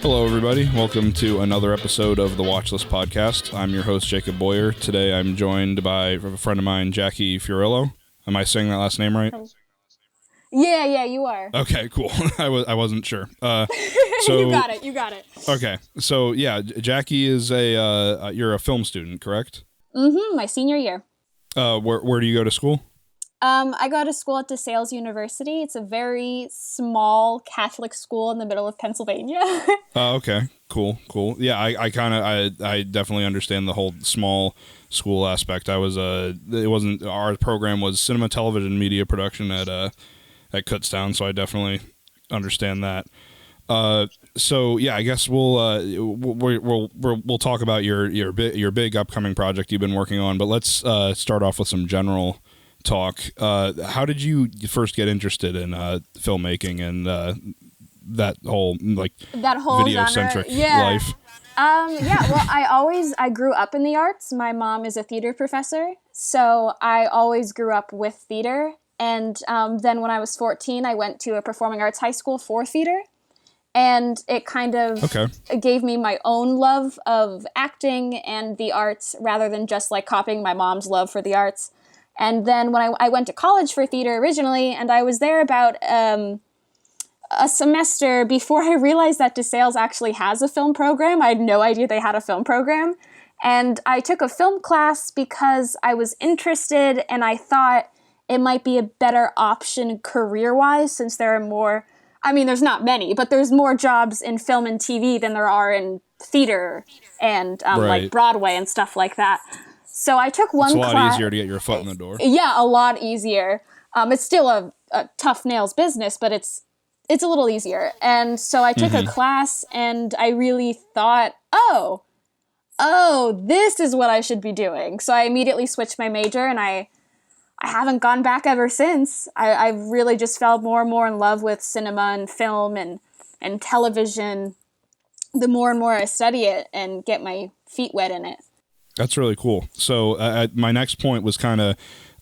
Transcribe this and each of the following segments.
Hello, everybody. Welcome to another episode of the Watchlist Podcast. I'm your host, Jacob Boyer. Today, I'm joined by a friend of mine, Jackie Fiorillo. Am I saying that last name right? Yeah, you are. Okay, cool. I wasn't sure. So you got it. Okay, so yeah, Jackie is you're a film student, correct? Mm-hmm. My senior year. Where do you go to school? I go to school at DeSales University. It's a very small Catholic school in the middle of Pennsylvania. Oh, okay. Cool. Yeah, I definitely understand the whole small school aspect. Our program was cinema, television, media production at Kutztown, so I definitely understand that. So yeah, I guess we'll talk about your big upcoming project you've been working on, but let's start off with some general talk. How did you first get interested in filmmaking and that whole video-centric life? Well, I grew up in the arts. My mom is a theater professor, so I always grew up with theater. And then when I was 14, I went to a performing arts high school for theater. And it kind of gave me my own love of acting and the arts rather than just like copying my mom's love for the arts. And then when I went to college for theater originally, and I was there about a semester before I realized that DeSales actually has a film program. I had no idea they had a film program. And I took a film class because I was interested and I thought it might be a better option career-wise since there are more, there's not many, but there's more jobs in film and TV than there are in theater and like Broadway and stuff like that. So I took one class. It's a lot easier to get your foot in the door. Yeah, a lot easier. It's still a tough nails business, but it's a little easier. And so I took a class and I really thought, oh, this is what I should be doing. So I immediately switched my major and I haven't gone back ever since. I've really just fell more and more in love with cinema and film and television the more and more I study it and get my feet wet in it. That's really cool. So my next point was kind of,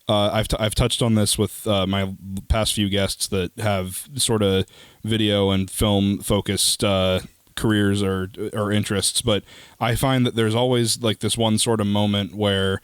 I've touched on this with my past few guests that have sort of video and film focused careers or interests, but I find that there's always like this one sort of moment where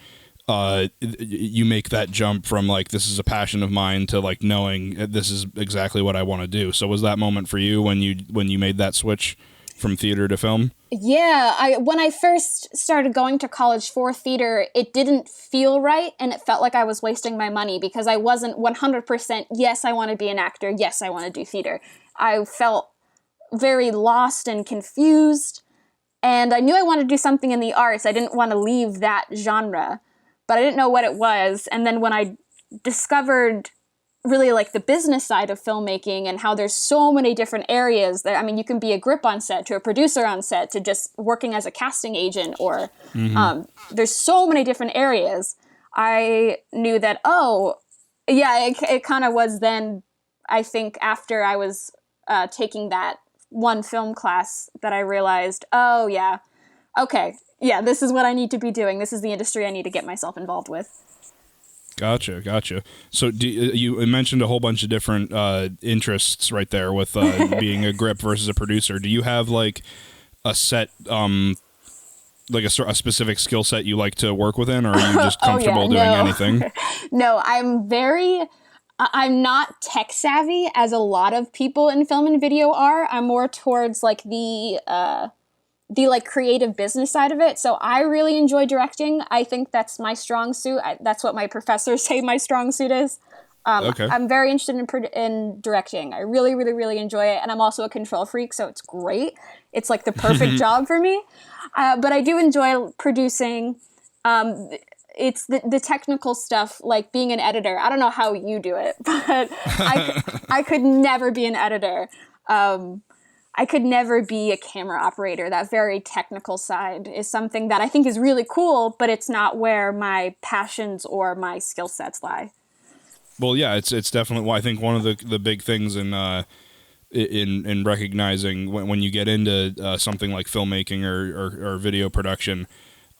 you make that jump from like, this is a passion of mine to like knowing this is exactly what I want to do. So was that moment for you when you made that switch from theater to film? Yeah, when I first started going to college for theater, it didn't feel right, and it felt like I was wasting my money because I wasn't 100%, yes, I want to be an actor, yes, I want to do theater. I felt very lost and confused, and I knew I wanted to do something in the arts. I didn't want to leave that genre, but I didn't know what it was, and then when I discovered really like the business side of filmmaking and how there's so many different areas that, you can be a grip on set to a producer on set to just working as a casting agent or there's so many different areas. I knew that, it kind of was then, I think after I was taking that one film class that I realized, this is what I need to be doing. This is the industry I need to get myself involved with. Gotcha. So you mentioned a whole bunch of different interests right there with being a grip versus a producer. Do you have like a set, like a specific skill set you like to work within, or are you just comfortable doing anything? No, I'm not tech savvy as a lot of people in film and video are. I'm more towards like the like creative business side of it. So I really enjoy directing. I think that's my strong suit. That's what my professors say my strong suit is. I'm very interested in directing. I really, really, really enjoy it. And I'm also a control freak, so it's great. It's like the perfect job for me. But I do enjoy producing. It's the technical stuff, like being an editor. I don't know how you do it, but I could never be an editor. I could never be a camera operator. That very technical side is something that I think is really cool, but it's not where my passions or my skill sets lie. Well, yeah, it's definitely. Well, I think one of the big things in recognizing when you get into something like filmmaking or video production,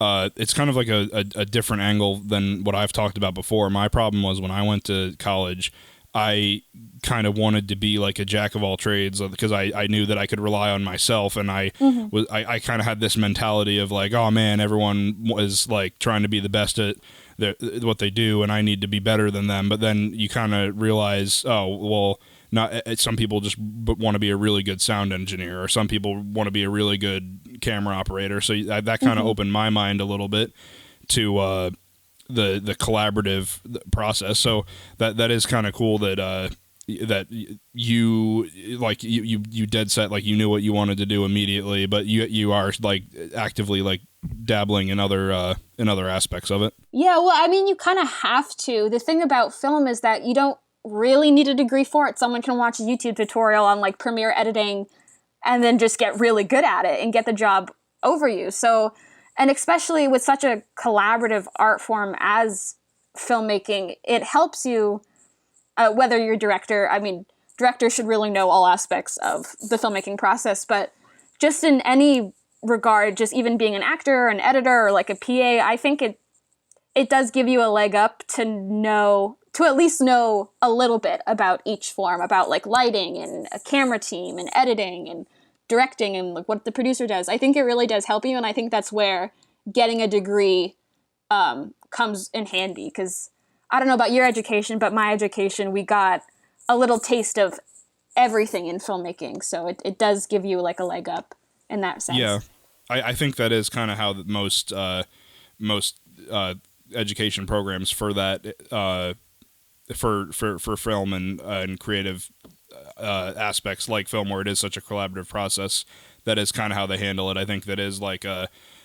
it's kind of like a different angle than what I've talked about before. My problem was when I went to college, I kind of wanted to be like a jack of all trades because I knew that I could rely on myself, and I kind of had this mentality of like, oh man, everyone was like trying to be the best at what they do, and I need to be better than them. But then you kind of realize, oh well, not some people just want to be a really good sound engineer, or some people want to be a really good camera operator. So that kind of opened my mind a little bit to the collaborative process. So that is kind of cool that that you dead set, like you knew what you wanted to do immediately, but you are like actively like dabbling in other aspects of it. Yeah, well, I mean, you kind of have to. The thing about film is that you don't really need a degree for it. Someone can watch a YouTube tutorial on like Premiere editing and then just get really good at it and get the job over you. So, and especially with such a collaborative art form as filmmaking, it helps you, whether you're a director. I mean, directors should really know all aspects of the filmmaking process, but just in any regard, just even being an actor or an editor or like a PA, I think it does give you a leg up to at least know a little bit about each form, about like lighting and a camera team and editing and directing and like what the producer does. I think it really does help you, and I think that's where getting a degree comes in handy, because I don't know about your education, but my education, we got a little taste of everything in filmmaking, so it does give you like a leg up in that sense. Yeah, I think that is kind of how most education programs for that for film and creative aspects like film, where it is such a collaborative process, that is kind of how they handle it. I think that is like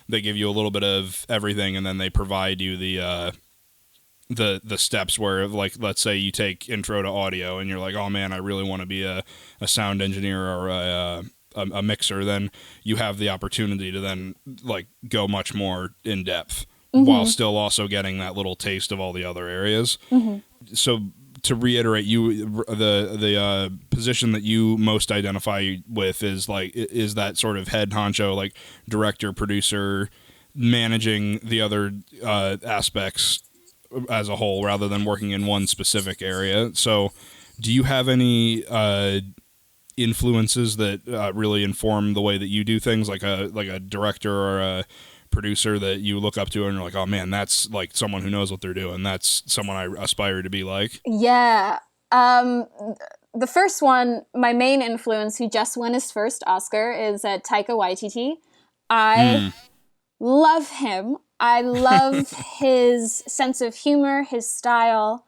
they give you a little bit of everything, and then they provide you the steps where, like, let's say you take intro to audio and you're like, oh man, I really want to be a sound engineer or a mixer. Then you have the opportunity to then like go much more in depth while still also getting that little taste of all the other areas. So to reiterate, the position that you most identify with is that sort of head honcho, like director, producer, managing the other aspects as a whole rather than working in one specific area. So do you have any influences that really inform the way that you do things, like a director or a producer that you look up to and you're like, oh man, that's like someone who knows what they're doing, that's someone I aspire to be like? Yeah. The first one, my main influence, who just won his first Oscar, is Taika Waititi. I love him. I love his sense of humor, his style.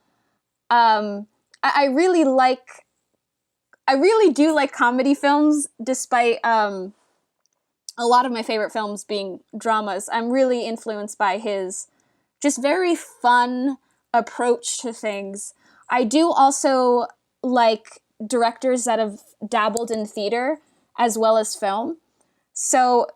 I really do like comedy films, despite a lot of my favorite films being dramas. I'm really influenced by his just very fun approach to things. I do also like directors that have dabbled in theater as well as film. So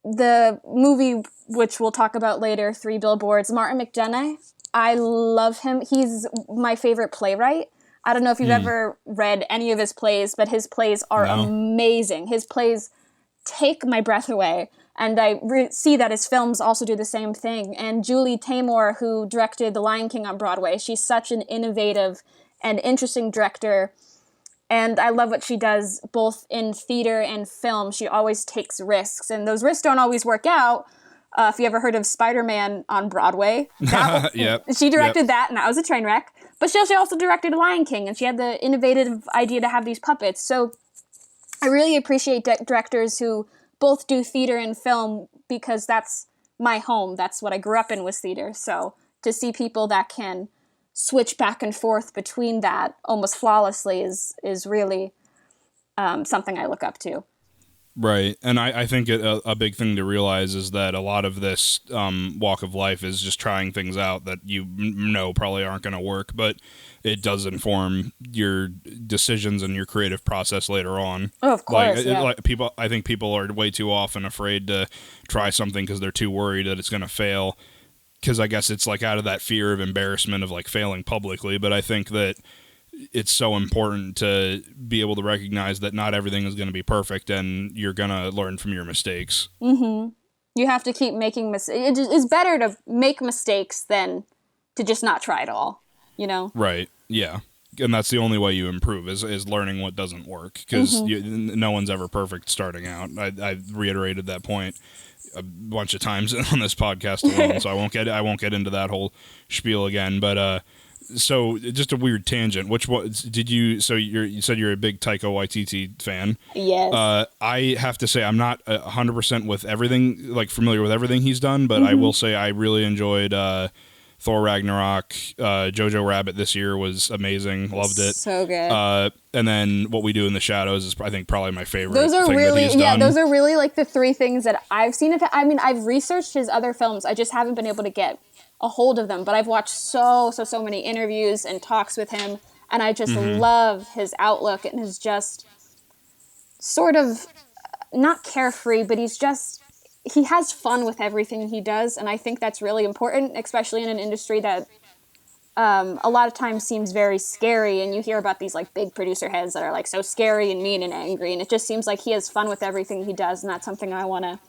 the movie, which we'll talk about later, 3 Billboards, Martin McDonagh, I love him. He's my favorite playwright. I don't know if you've ever read any of his plays, but his plays are amazing. His plays take my breath away, and I see that his films also do the same thing. And Julie Taymor, who directed The Lion King on Broadway, she's such an innovative and interesting director, and I love what she does both in theater and film. She always takes risks, and those risks don't always work out. If you ever heard of Spider-Man on Broadway, she directed that, and that was a train wreck. But she also directed Lion King, and she had the innovative idea to have these puppets. So I really appreciate directors who both do theater and film, because that's my home. That's what I grew up in, was theater. So to see people that can switch back and forth between that almost flawlessly is really something I look up to. Right. And I think a big thing to realize is that a lot of this walk of life is just trying things out that you know probably aren't going to work, but it does inform your decisions and your creative process later on. Oh, of course. I think people are way too often afraid to try something because they're too worried that it's going to fail. Because I guess it's like out of that fear of embarrassment of like failing publicly. But I think that it's so important to be able to recognize that not everything is going to be perfect, and you're going to learn from your mistakes. You have to keep making mistakes. It's better to make mistakes than to just not try at all, you know? Right. Yeah. and that's the only way you improve is learning what doesn't work, because no one's ever perfect starting out. I reiterated that point a bunch of times on this podcast alone, so I won't get into that whole spiel again. But so just a weird tangent. Which one did you? So you said you're a big Taika Waititi fan. Yes. I have to say I'm not 100% with everything, like familiar with everything he's done, but I will say I really enjoyed Thor Ragnarok. Jojo Rabbit this year was amazing. Loved it. So good. And then What We Do in the Shadows is, I think, probably my favorite. Those are thing really, that he's done. those are really like the three things that I've seen of it. I mean, I've researched his other films. I just haven't been able to get a hold of them, but I've watched so many interviews and talks with him, and I just love his outlook and his just sort of not carefree, but he has fun with everything he does, and I think that's really important, especially in an industry that a lot of times seems very scary, and you hear about these like big producer heads that are like so scary and mean and angry, and it just seems like he has fun with everything he does, and that's something I want to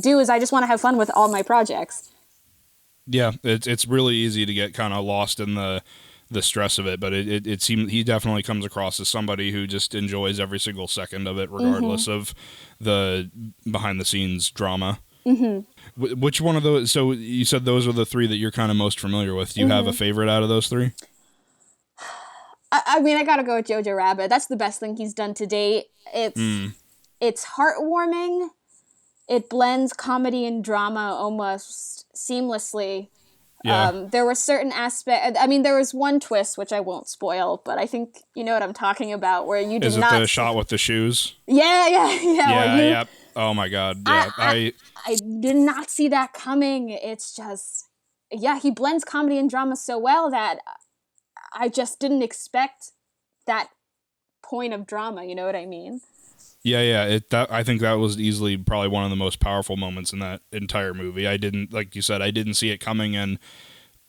do. Is I just want to have fun with all my projects. Yeah, it's really easy to get kind of lost in the stress of it, but it seems he definitely comes across as somebody who just enjoys every single second of it, regardless of the behind the scenes drama. Which one of those? So you said those are the three that you're kind of most familiar with. Do you have a favorite out of those three? I mean, I gotta go with Jojo Rabbit. That's the best thing he's done to date. It's heartwarming. It blends comedy and drama almost seamlessly. Yeah. There were certain aspects. I mean, there was one twist which I won't spoil, but I think you know what I'm talking about. Where you did not. Is it the shot with the shoes? Yeah. Oh my god. Yeah. I did not see that coming. It's just, he blends comedy and drama so well that I just didn't expect that point of drama. You know what I mean? Yeah. I think that was easily probably one of the most powerful moments in that entire movie. I didn't, like you said, I didn't see it coming, and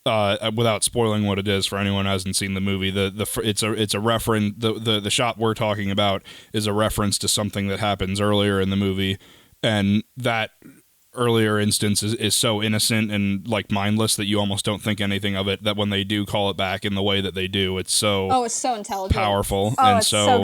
without spoiling what it is for anyone who hasn't seen the movie, it's a reference. The shot we're talking about is a reference to something that happens earlier in the movie, and that earlier instance is so innocent and like mindless that you almost don't think anything of it, that when they do call it back in the way that they do, it's so it's so intelligent, powerful, and so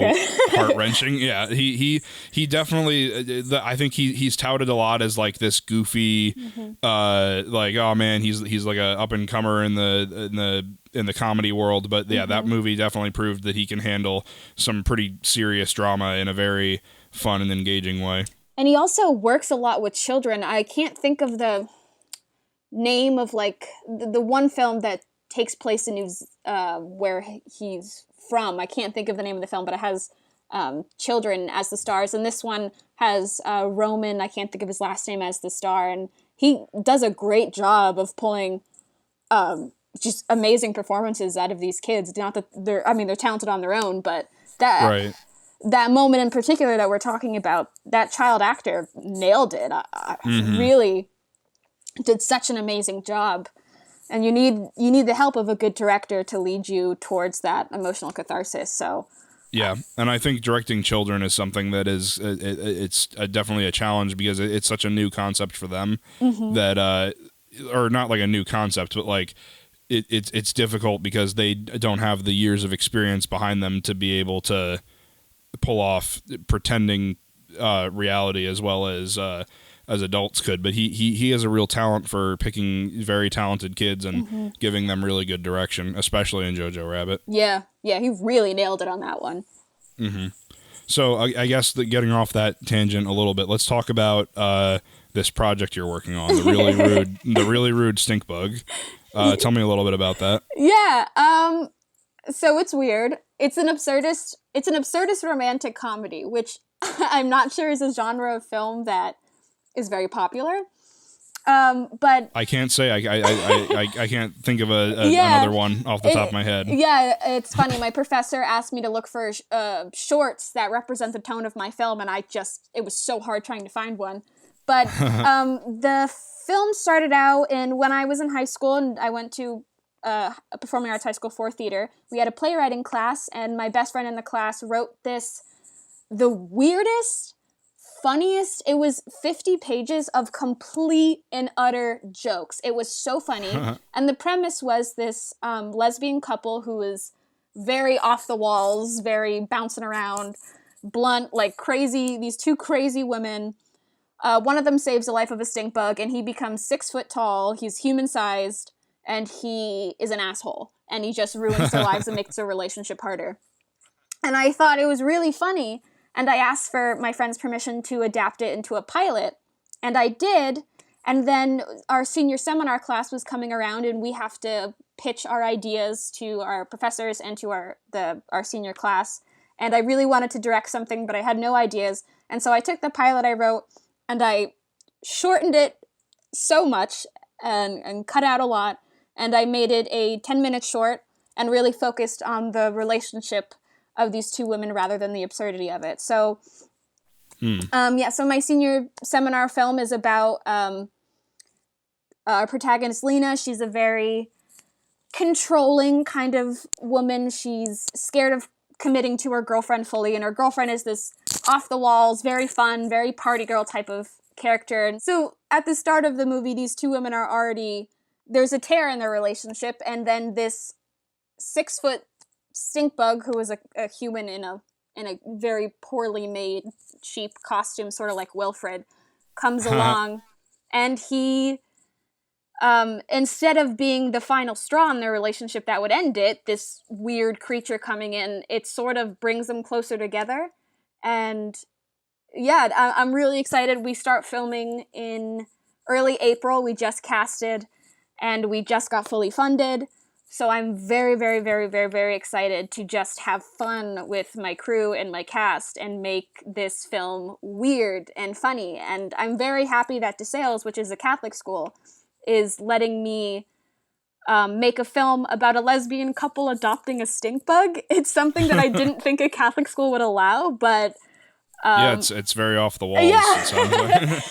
heart-wrenching. Yeah, he definitely I think he's touted a lot as like this goofy like, oh man, he's like a up and comer in the comedy world, but yeah, that movie definitely proved that he can handle some pretty serious drama in a very fun and engaging way. And he also works a lot with children. I can't think of the name of like the one film that takes place in where he's from. I can't think of the name of the film, but it has children as the stars. And this one has Roman, I can't think of his last name, as the star. And he does a great job of pulling just amazing performances out of these kids. Not that they're talented on their own, but that moment in particular that we're talking about, that child actor nailed it. Really did such an amazing job. And you need the help of a good director to lead you towards that emotional catharsis. So yeah, and I think directing children is something that is it's definitely a challenge, because it's such a new concept for them that or not like a new concept, but like it's difficult because they don't have the years of experience behind them to be able to pull off pretending reality as well as adults could. But he has a real talent for picking very talented kids and giving them really good direction, especially in Jojo Rabbit. Yeah, he really nailed it on that one. So I guess getting off that tangent a little bit, let's talk about this project you're working on, the Really Rude Stinkbug. Tell me a little bit about that. Yeah. So it's weird. It's an absurdist romantic comedy, which I'm not sure is a genre of film that is very popular. But I can't say I can't think of another one off the top of my head. Yeah, it's funny. My professor asked me to look for shorts that represent the tone of my film, and it was so hard trying to find one. But the film started out when I was in high school, and I went to a performing arts high school for theater. We had a playwriting class, and my best friend in the class wrote the weirdest, funniest, it was 50 pages of complete and utter jokes. It was so funny. And the premise was this lesbian couple who was very off the walls, very bouncing around, blunt, like crazy, these two crazy women. One of them saves the life of a stink bug, and he becomes 6 foot tall. He's human sized, and he is an asshole. And he just ruins their lives and makes their relationship harder. And I thought it was really funny, and I asked for my friend's permission to adapt it into a pilot, and I did. And then our senior seminar class was coming around, and we have to pitch our ideas to our professors and to our senior class. And I really wanted to direct something, but I had no ideas. And so I took the pilot I wrote, and I shortened it so much and cut out a lot. And I made it a 10-minute short and really focused on the relationship of these two women rather than the absurdity of it. So, so my senior seminar film is about our protagonist, Lena. She's a very controlling kind of woman. She's scared of committing to her girlfriend fully, and her girlfriend is this off-the-walls, very fun, very party girl type of character. And so at the start of the movie, these two women are already... There's a tear in their relationship, and then this 6 foot stink bug, who is a human in a very poorly made cheap costume, sort of like Wilfred, comes along, and he, instead of being the final straw in their relationship that would end it, this weird creature coming in, it sort of brings them closer together. And yeah, I'm really excited. We start filming in early April. We just casted, and we just got fully funded. So I'm very, very, very, very, very excited to just have fun with my crew and my cast and make this film weird and funny. And I'm very happy that DeSales, which is a Catholic school, is letting me make a film about a lesbian couple adopting a stink bug. It's something that I didn't think a Catholic school would allow, but... yeah, it's very off the walls. Yeah. It sounds like.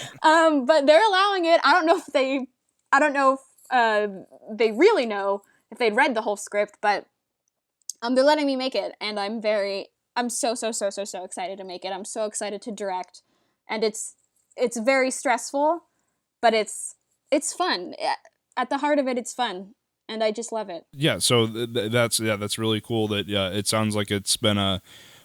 But they're allowing it. I don't know if they really know if they'd read the whole script, but they're letting me make it, and I'm so excited to make it. I'm so excited to direct, and it's very stressful, but it's fun. At the heart of it, it's fun, and I just love it. Yeah, so that's really cool. That it sounds like it's been a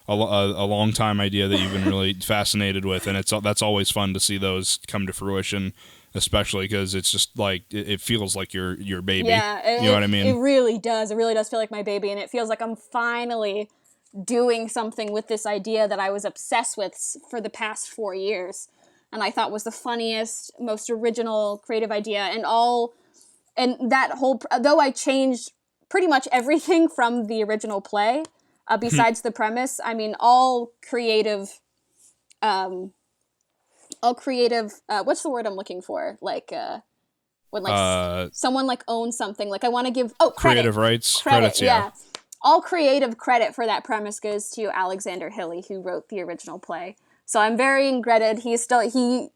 long time idea that you've been really fascinated with, and that's always fun to see those come to fruition. Especially because it's just like it feels like your baby. Yeah, you know what I mean? It really does. It really does feel like my baby, and it feels like I'm finally doing something with this idea that I was obsessed with for the past 4 years, and I thought was the funniest, most original, creative idea, and that whole. Though I changed pretty much everything from the original play, besides the premise. I mean, all creative. What's the word I'm looking for? Like, when someone like owns something. Like I want to give credit. Creative rights, credits, yeah. All creative credit for that premise goes to Alexander Hilly, who wrote the original play. So I'm very indebted. He's going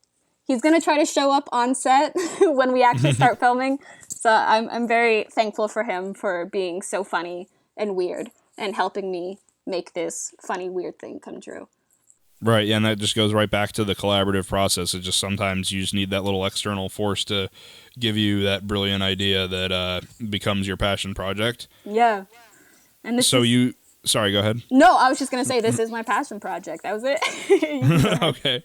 to try to show up on set when we actually start filming. So I'm very thankful for him for being so funny and weird and helping me make this funny, weird thing come true. Right, yeah, and that just goes right back to the collaborative process. It just sometimes you just need that little external force to give you that brilliant idea that becomes your passion project. Yeah. And sorry, go ahead. No, I was just going to say this is my passion project. That was it. Okay.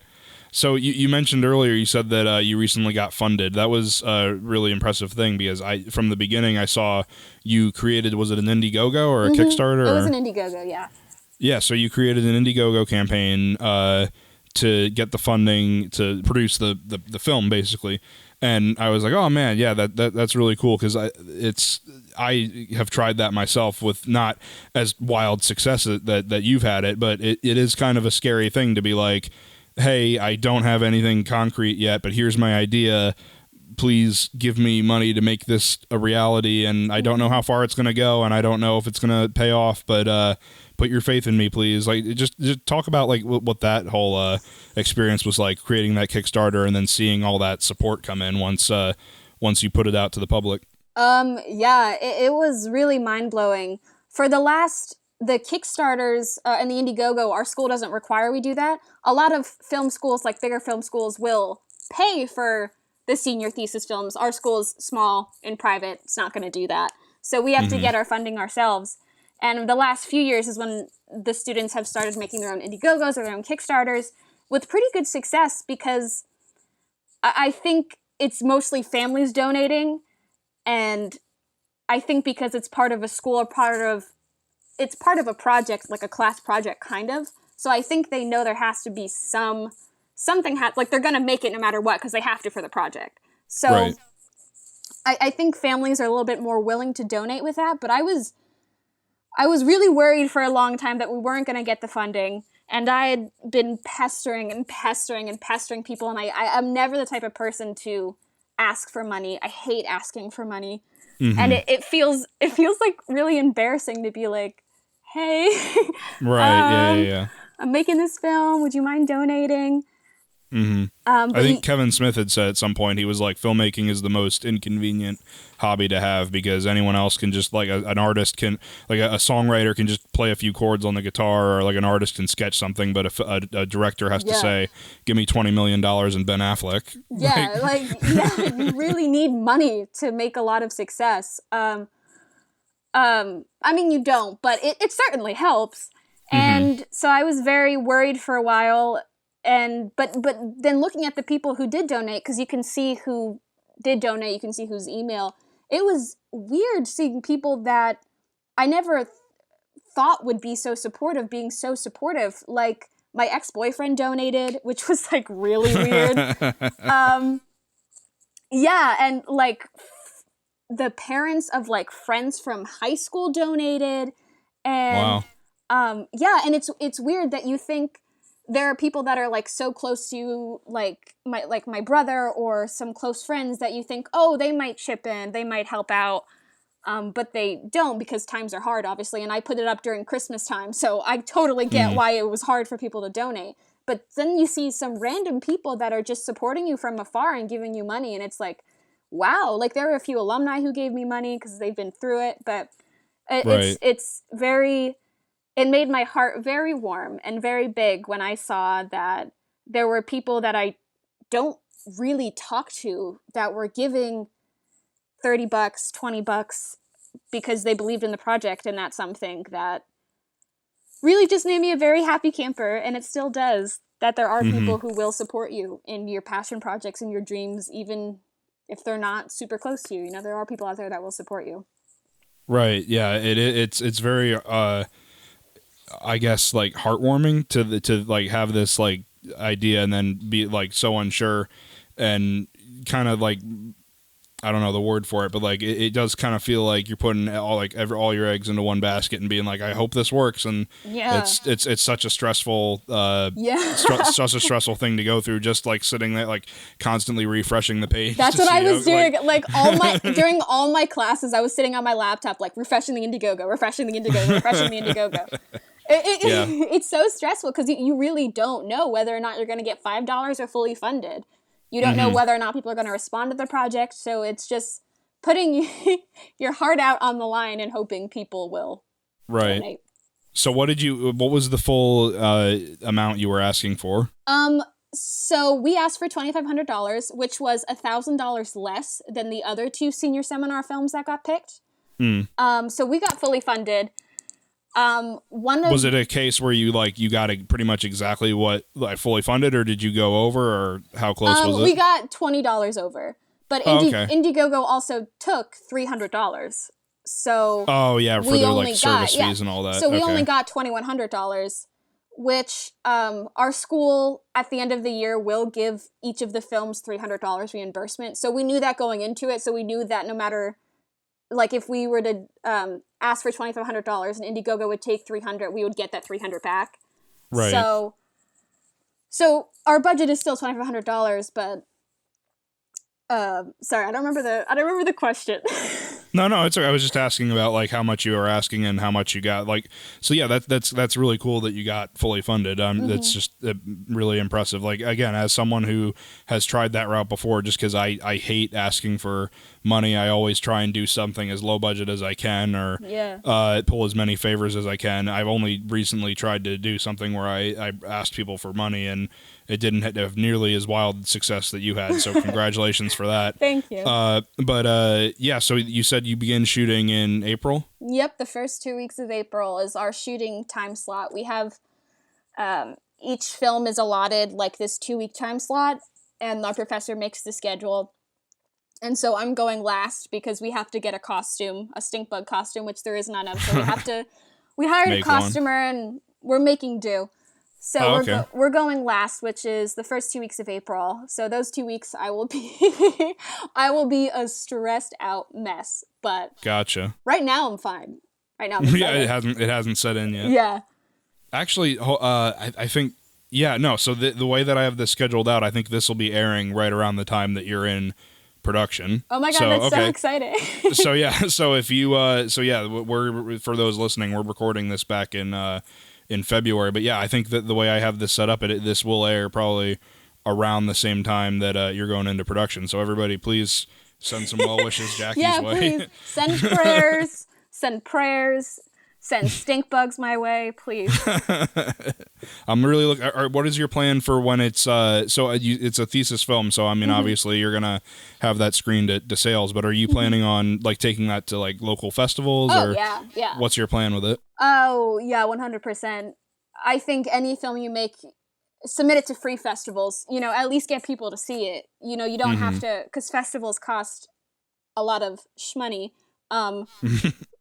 So you mentioned earlier, you said that you recently got funded. That was a really impressive thing because from the beginning I saw you created, was it an Indiegogo or a Kickstarter? It was an Indiegogo, yeah. Yeah, so you created an Indiegogo campaign to get the funding to produce the film, basically. And I was like, oh man, yeah, that's really cool because I have tried that myself with not as wild success that you've had it, but it is kind of a scary thing to be like, hey, I don't have anything concrete yet, but here's my idea. Please give me money to make this a reality, and I don't know how far it's going to go, and I don't know if it's going to pay off, but put your faith in me, please. Like, just talk about like what that whole experience was like, creating that Kickstarter and then seeing all that support come in once you put it out to the public. Yeah, it was really mind-blowing. For the Kickstarters and the Indiegogo, our school doesn't require we do that. A lot of film schools, like bigger film schools, will pay for the senior thesis films. Our school is small and private. It's not going to do that. So we have to get our funding ourselves. And the last few years is when the students have started making their own Indiegogos or their own Kickstarters with pretty good success, because I think it's mostly families donating. And I think because it's part of a school or it's part of a project, like a class project kind of. So I think they know there has to be something like they're going to make it no matter what, because they have to for the project. So right. I think families are a little bit more willing to donate with that. But I was really worried for a long time that we weren't going to get the funding. And I had been pestering people. And I'm never the type of person to ask for money. I hate asking for money. Mm-hmm. And it feels like really embarrassing to be like, hey, right, yeah. I'm making this film. Would you mind donating? Mm-hmm. I think Kevin Smith had said at some point, he was like, filmmaking is the most inconvenient hobby to have, because anyone else can just, like an artist can, like a songwriter can just play a few chords on the guitar, or like an artist can sketch something, but a director has to say, give me $20 million and Ben Affleck. Yeah, you really need money to make a lot of success. I mean, you don't, but it certainly helps. Mm-hmm. And so I was very worried for a while. But then looking at the people who did donate, because you can see who did donate, you can see whose email. It was weird seeing people that I never thought would be so supportive, being so supportive. Like my ex-boyfriend donated, which was like really weird. Yeah, and like the parents of like friends from high school donated, and yeah, and it's weird that you think there are people that are like so close to you, like my brother or some close friends, that you think, oh, they might chip in, they might help out, but they don't, because times are hard, obviously. And I put it up during Christmas time, so I totally get why it was hard for people to donate. But then you see some random people that are just supporting you from afar and giving you money, and it's like, wow. Like there were a few alumni who gave me money because they've been through it, but it's very. It made my heart very warm and very big when I saw that there were people that I don't really talk to that were giving $30, $20 because they believed in the project. And that's something that really just made me a very happy camper. And it still does, that there are people who will support you in your passion projects and your dreams, even if they're not super close to you. You know, there are people out there that will support you. Right. Yeah. It's very, I guess, like heartwarming to like have this like idea and then be like so unsure and kind of like, I don't know the word for it, but like it does kind of feel like you're putting all your eggs into one basket and being like, I hope this works. And it's such a stressful, such a stressful thing to go through, just like sitting there, like constantly refreshing the page. That's what I was doing. Like during all my classes, I was sitting on my laptop, like refreshing the Indiegogo, refreshing the Indiegogo. It's so stressful because you really don't know whether or not you're going to get $5 or fully funded. You don't know whether or not people are going to respond to the project. So it's just putting your heart out on the line and hoping people will donate. So what was the full amount you were asking for? So we asked for $2,500, which was $1,000 less than the other two senior seminar films that got picked. So we got fully funded. Was it a case where you got pretty much exactly what, like, fully funded, or did you go over, or how close was it? We got $20 over, but Indiegogo also took $300. So for their like service fees and all that. So we only got $2,100, which our school at the end of the year will give each of the films $300 reimbursement. So we knew that going into it. So we knew that no matter, like, if we were to ask for $2,500 and Indiegogo would take $300, we would get that $300 back. Right. So our budget is still $2,500, but sorry, I don't remember the question. No, it's okay. I was just asking about like how much you were asking and how much you got. Like, so yeah, that's really cool that you got fully funded. That's just really impressive. Like, again, as someone who has tried that route before, just because I hate asking for money, I always try and do something as low budget as I can, or pull as many favors as I can. I've only recently tried to do something where I asked people for money, and it didn't have nearly as wild success that you had. So congratulations for that. Thank you. But so you said said you begin shooting in April? Yep, the first 2 weeks of April is our shooting time slot. We have each film is allotted like this 2-week time slot, and our professor makes the schedule. And so I'm going last because we have to get a costume, a stinkbug costume, which there is none of. So we hired a costumer and we're making do. So we're going last, which is the first 2 weeks of April. So those 2 weeks I will be a stressed out mess. But gotcha. Right now I'm fine. Right now I'm yeah, it hasn't set in yet. Yeah. Actually, I think So the way that I have this scheduled out, I think this will be airing right around the time that you're in production. Oh my god, that's so exciting. So if you we're for those listening, we're recording this back in February, but yeah, I think that the way I have this set up, this will air probably around the same time that you're going into production. So everybody, please send some well wishes Jackie's way. Please send prayers, send stink bugs my way, please. I'm really looking. What is your plan for when it's it's a thesis film? So I mean, obviously you're gonna have that screened at DeSales, but are you planning on like taking that to like local festivals? Yeah. What's your plan with it? Oh yeah, 100%. I think any film you make, submit it to free festivals. At least get people to see it. You don't have to, because festivals cost a lot of shmoney.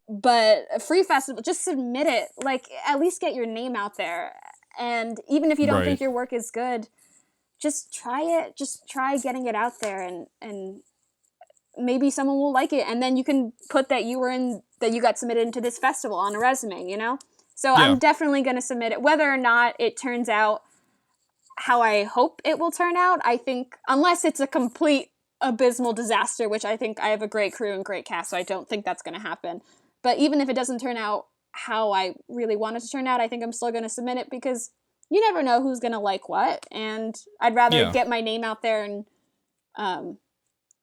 But a free festival, just submit it. Like, at least get your name out there. And even if you don't think your work is good, just try it. Just try getting it out there, and maybe someone will like it. And then you can put that you got submitted into this festival on a resume, So yeah. I'm definitely going to submit it. Whether or not it turns out how I hope it will turn out, I think, unless it's a complete abysmal disaster, which I think I have a great crew and great cast, so I don't think that's going to happen. But even if it doesn't turn out how I really want it to turn out, I think I'm still going to submit it because you never know who's going to like what. And I'd rather get my name out there and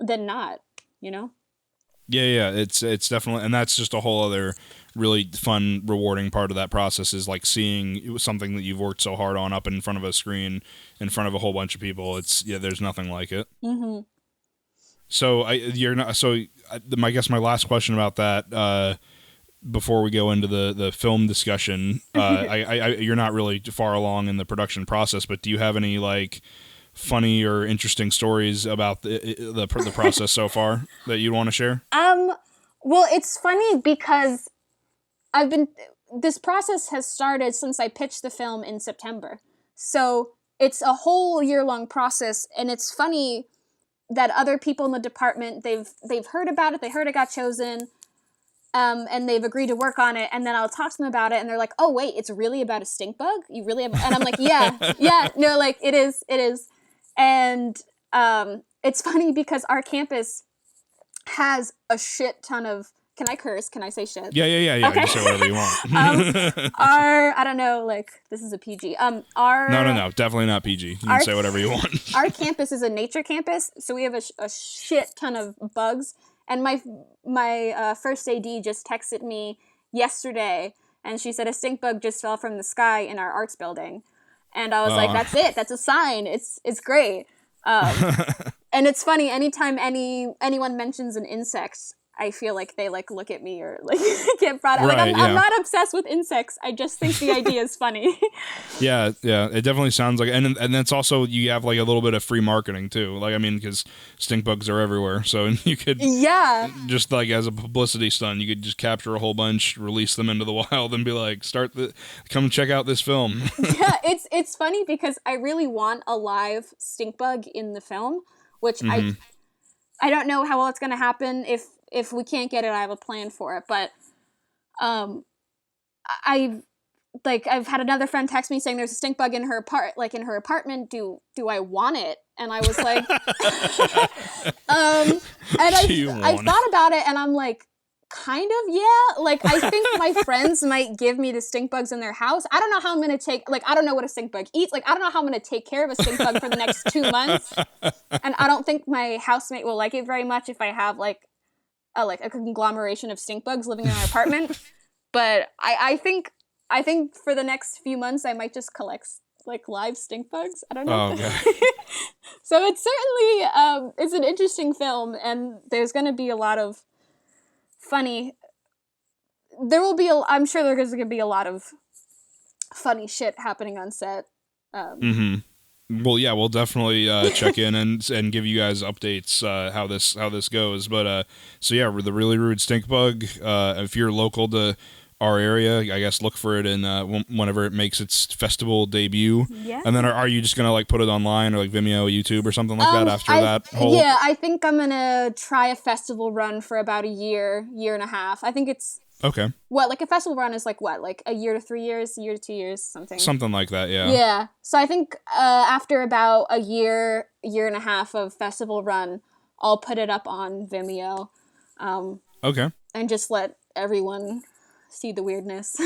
than not, Yeah, it's definitely, and that's just a whole other really fun, rewarding part of that process is like seeing something that you've worked so hard on up in front of a screen, in front of a whole bunch of people. There's nothing like it. Mm-hmm. So I guess my last question about that, before we go into the film discussion, you're not really far along in the production process, but do you have any like funny or interesting stories about the process so far that you want to share? Well, it's funny because this process has started since I pitched the film in September. So it's a whole year-long process, and it's funny that other people in the department, they've heard about it, they heard it got chosen, and they've agreed to work on it, and then I'll talk to them about it, and they're like, oh, wait, it's really about a stink bug? You really have... And I'm like, yeah, no, like, it is. And it's funny because our campus has a shit ton of... Can I curse? Can I say shit? Yeah. Okay. You say whatever you want. I don't know, like, this is a PG. No, definitely not PG. You can say whatever you want. Our campus is a nature campus, so we have a shit ton of bugs. And my first AD just texted me yesterday, and she said a stink bug just fell from the sky in our arts building. And I was like, that's it. That's a sign. It's great. And it's funny, anytime anyone mentions an insect, I feel like they like look at me or like get brought up. Like I'm not obsessed with insects. I just think the idea is funny. Yeah. It definitely sounds like, and that's also, you have like a little bit of free marketing too. Like, I mean, because stink bugs are everywhere, so you could just like as a publicity stunt, you could just capture a whole bunch, release them into the wild, and be like, come check out this film. Yeah, it's funny because I really want a live stink bug in the film, which I don't know how well it's going to happen. If we can't get it, I have a plan for it. But I've had another friend text me saying there's a stink bug in her apartment. Do I want it? And I was like, and I thought about it, and I'm like, kind of, yeah. Like, I think my friends might give me the stink bugs in their house. I don't know how I'm going to I don't know what a stink bug eats. Like, I don't know how I'm going to take care of a stink bug for the next 2 months. And I don't think my housemate will like it very much if I have a conglomeration of stink bugs living in our apartment. But I think for the next few months I might just collect like live stink bugs. I don't know. Oh, okay. So it's certainly it's an interesting film, and there's going to be a lot of funny. I'm sure there's going to be a lot of funny shit happening on set. Well, yeah, we'll definitely check in and give you guys updates how this goes. But so yeah, the Really Rude Stinkbug. If you're local to our area, I guess look for it in whenever it makes its festival debut. Yeah. And then are you just gonna like put it online or like Vimeo, YouTube, or something like that after that whole? Yeah, I think I'm gonna try a festival run for about a year and a half. I think it's Okay. what, like a festival run is like what, like a year to 3 years, a year to 2 years, something like that. Yeah. Yeah. So I think after about a year and a half of festival run, I'll put it up on Vimeo. Okay. And just let everyone see the weirdness.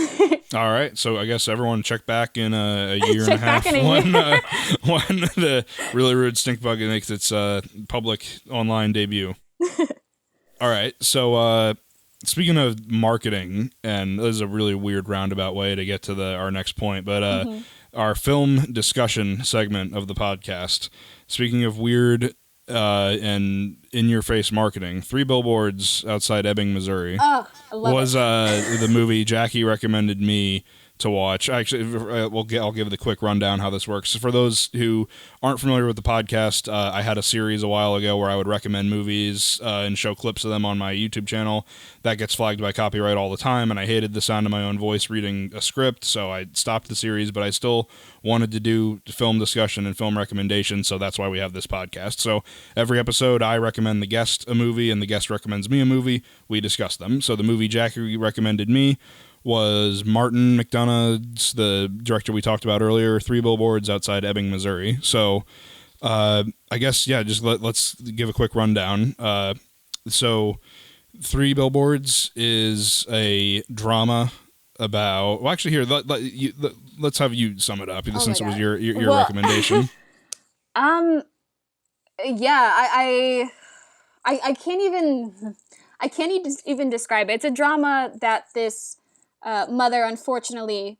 All right, so I guess everyone check back in a year and a half when the Really Rude Stinkbug makes its public online debut. All right, so speaking of marketing, and this is a really weird roundabout way to get to our next point, but our film discussion segment of the podcast. Speaking of weird and in-your-face marketing, 3 Billboards Outside Ebbing, Missouri was the movie Jackie recommended me to watch. Actually, I'll give the quick rundown how this works. For those who aren't familiar with the podcast, I had a series a while ago where I would recommend movies and show clips of them on my YouTube channel. That gets flagged by copyright all the time, and I hated the sound of my own voice reading a script, so I stopped the series, but I still wanted to do film discussion and film recommendations, so that's why we have this podcast. So every episode, I recommend the guest a movie, and the guest recommends me a movie. We discuss them. So the movie Jackie recommended me was Martin McDonagh, the director we talked about earlier, 3 Billboards Outside Ebbing, Missouri. So I guess, yeah, just let's give a quick rundown. So 3 Billboards is a drama about... Well, actually, here, let's have you sum it up, since it was your recommendation. Yeah, I can't even describe it. It's a drama that this mother unfortunately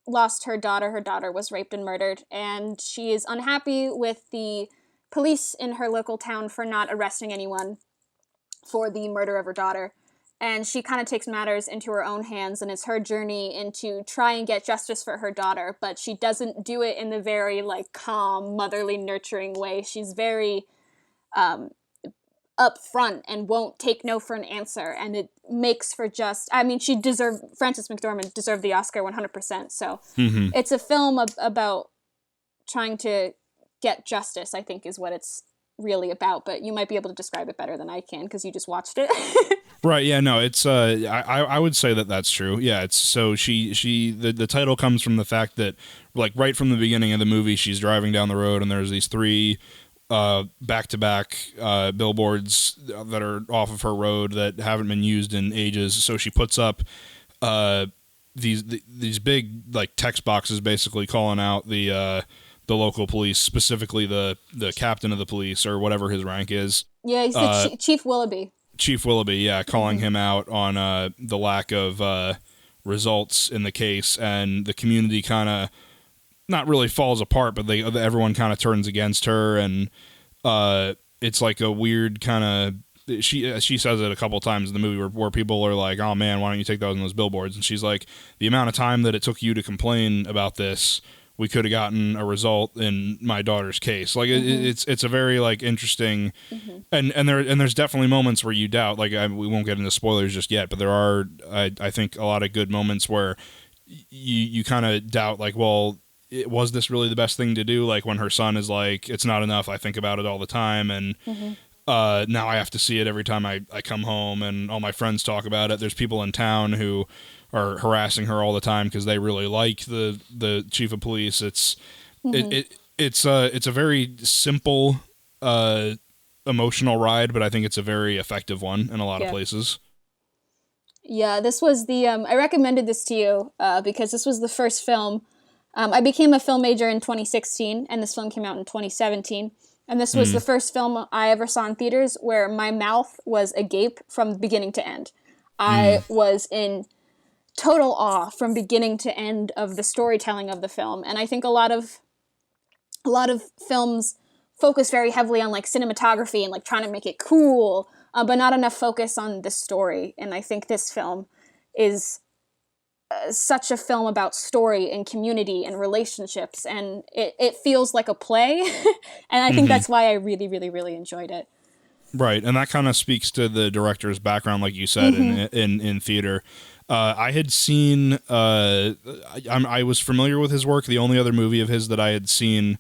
lost her daughter. Her daughter was raped and murdered, and she is unhappy with the police in her local town for not arresting anyone for the murder of her daughter. And she kind of takes matters into her own hands, and it's her journey into try and get justice for her daughter, but she doesn't do it in the very like calm, motherly, nurturing way. She's very upfront and won't take no for an answer, and it makes for just... I mean, Frances McDormand deserved the Oscar 100%. So it's a film about trying to get justice, I think, is what it's really about. But you might be able to describe it better than I can because you just watched it. Right. Yeah. No. It's. I would say that that's true. Yeah. It's so the title comes from the fact that like right from the beginning of the movie, she's driving down the road and there's these 3 back-to-back billboards that are off of her road that haven't been used in ages. So she puts up these big like text boxes, basically calling out the local police, specifically the captain of the police or whatever his rank is. Yeah, he's the Chief Willoughby. Chief Willoughby, yeah, calling him out on the lack of results in the case, and the community kind of not really falls apart, but everyone kind of turns against her, and it's like a weird kind of... She says it a couple times in the movie where people are like, "Oh man, why don't you take those on those billboards?" And she's like, "The amount of time that it took you to complain about this, we could have gotten a result in my daughter's case." Like it's a very like interesting, and there's definitely moments where you doubt. Like we won't get into spoilers just yet, but there are I think a lot of good moments where you kind of doubt like, well, was this really the best thing to do? Like when her son is like, "It's not enough. I think about it all the time," and now I have to see it every time I come home, and all my friends talk about it. There's people in town who are harassing her all the time because they really like the chief of police. It's a very simple emotional ride, but I think it's a very effective one in a lot of places. Yeah, this was the I recommended this to you because this was the first film. I became a film major in 2016, and this film came out in 2017. And this was the first film I ever saw in theaters where my mouth was agape from beginning to end. I was in total awe from beginning to end of the storytelling of the film. And I think a lot of films focus very heavily on like cinematography and like trying to make it cool. but not enough focus on the story. And I think this film is such a film about story and community and relationships, and it feels like a play. And I think that's why I really, really, really enjoyed it. Right, and that kind of speaks to the director's background, like you said, in theater. I had seen, I was familiar with his work. The only other movie of his that I had seen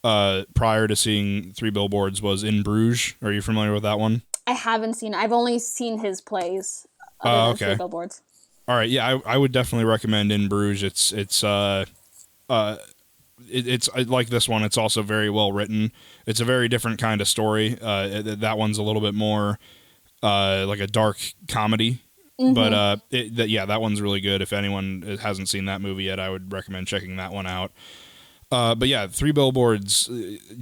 prior to seeing Three Billboards was In Bruges. Are you familiar with that one? I haven't seen. I've only seen his plays. Other than Three Billboards. All right, yeah, I would definitely recommend In Bruges. It's like this one. It's also very well written. It's a very different kind of story. That one's a little bit more like a dark comedy. But that one's really good. If anyone hasn't seen that movie yet, I would recommend checking that one out. But yeah, Three Billboards,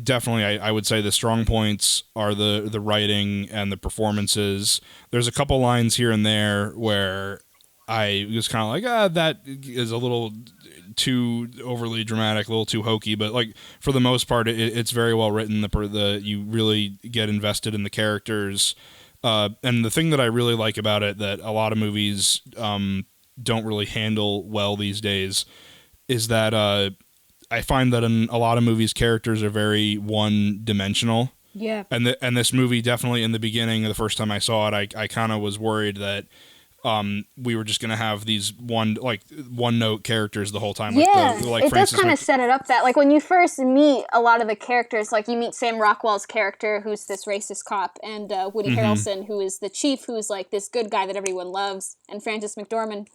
definitely, I would say the strong points are the writing and the performances. There's a couple lines here and there where I was kind of like, that is a little too overly dramatic, a little too hokey. But like for the most part, it's very well written. You really get invested in the characters. And the thing that I really like about it that a lot of movies don't really handle well these days is that I find that in a lot of movies, characters are very one-dimensional. Yeah. And this movie, definitely in the beginning, the first time I saw it, I kind of was worried that we were just going to have these one-note characters the whole time. Yeah, it does kind of set it up that, like, when you first meet a lot of the characters, like, you meet Sam Rockwell's character, who's this racist cop, and Woody Harrelson, who is the chief, who's, like, this good guy that everyone loves, and Frances McDormand,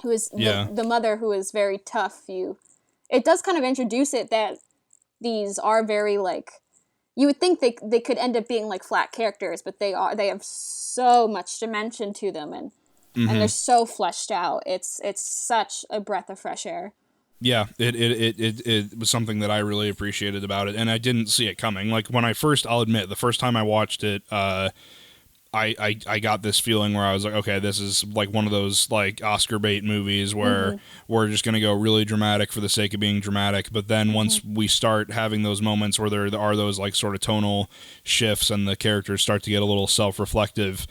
who is the mother, who is very tough. It does kind of introduce it that these are very, like, you would think they could end up being like flat characters, but they have so much dimension to them, and they're so fleshed out. It's such a breath of fresh air. Yeah, it was something that I really appreciated about it, and I didn't see it coming. Like I'll admit, the first time I watched it, I got this feeling where I was like, okay, this is like one of those like Oscar bait movies where we're just going to go really dramatic for the sake of being dramatic. But then once we start having those moments where there are those like sort of tonal shifts and the characters start to get a little self-reflective,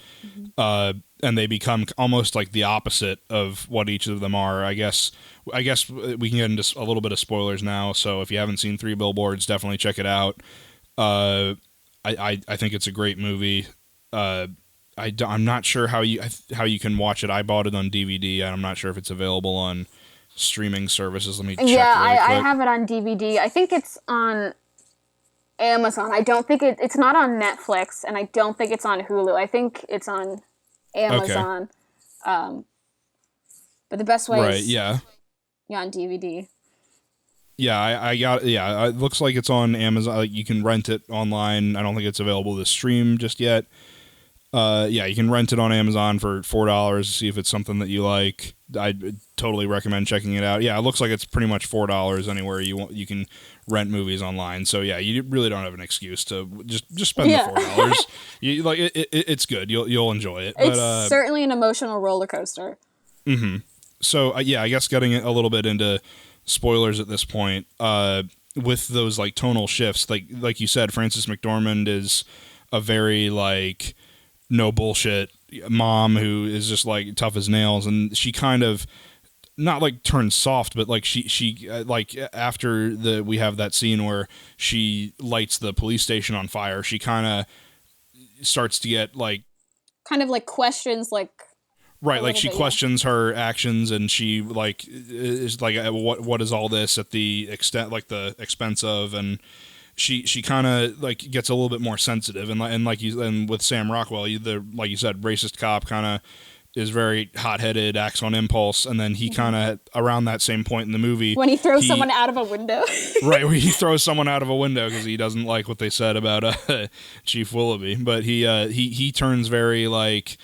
and they become almost like the opposite of what each of them are. I guess we can get into a little bit of spoilers now. So if you haven't seen Three Billboards, definitely check it out. I think it's a great movie. I'm not sure how you can watch it. I bought it on DVD, and I'm not sure if it's available on streaming services. Let me check. Yeah, I have it on DVD. I think it's on Amazon. I don't think it's not on Netflix, and I don't think it's on Hulu. I think it's on Amazon. Okay. But the best way is on DVD. Yeah, I got it looks like it's on Amazon. You can rent it online. I don't think it's available to stream just yet. You can rent it on Amazon for $4 to see if it's something that you like. I'd totally recommend checking it out. Yeah, it looks like it's pretty much $4 anywhere you can rent movies online. So yeah, you really don't have an excuse to just spend the $4. It's good. You'll enjoy it. It's certainly an emotional roller coaster. So I guess getting a little bit into spoilers at this point, with those like tonal shifts, like you said, Frances McDormand is a very like no bullshit mom who is just like tough as nails, and she kind of not like turns soft, but like she like after we have that scene where she lights the police station on fire, she kind of starts to get like kind of like questions like right, like she questions her actions, and she like is like what is all this at the expense of, and she kind of like gets a little bit more sensitive, and with Sam Rockwell, like you said, racist cop kind of is very hot-headed, acts on impulse, and then he kind of around that same point in the movie when he throws someone out of a window, right, where he throws someone out of a window because he doesn't like what they said about Chief Willoughby, but he turns very like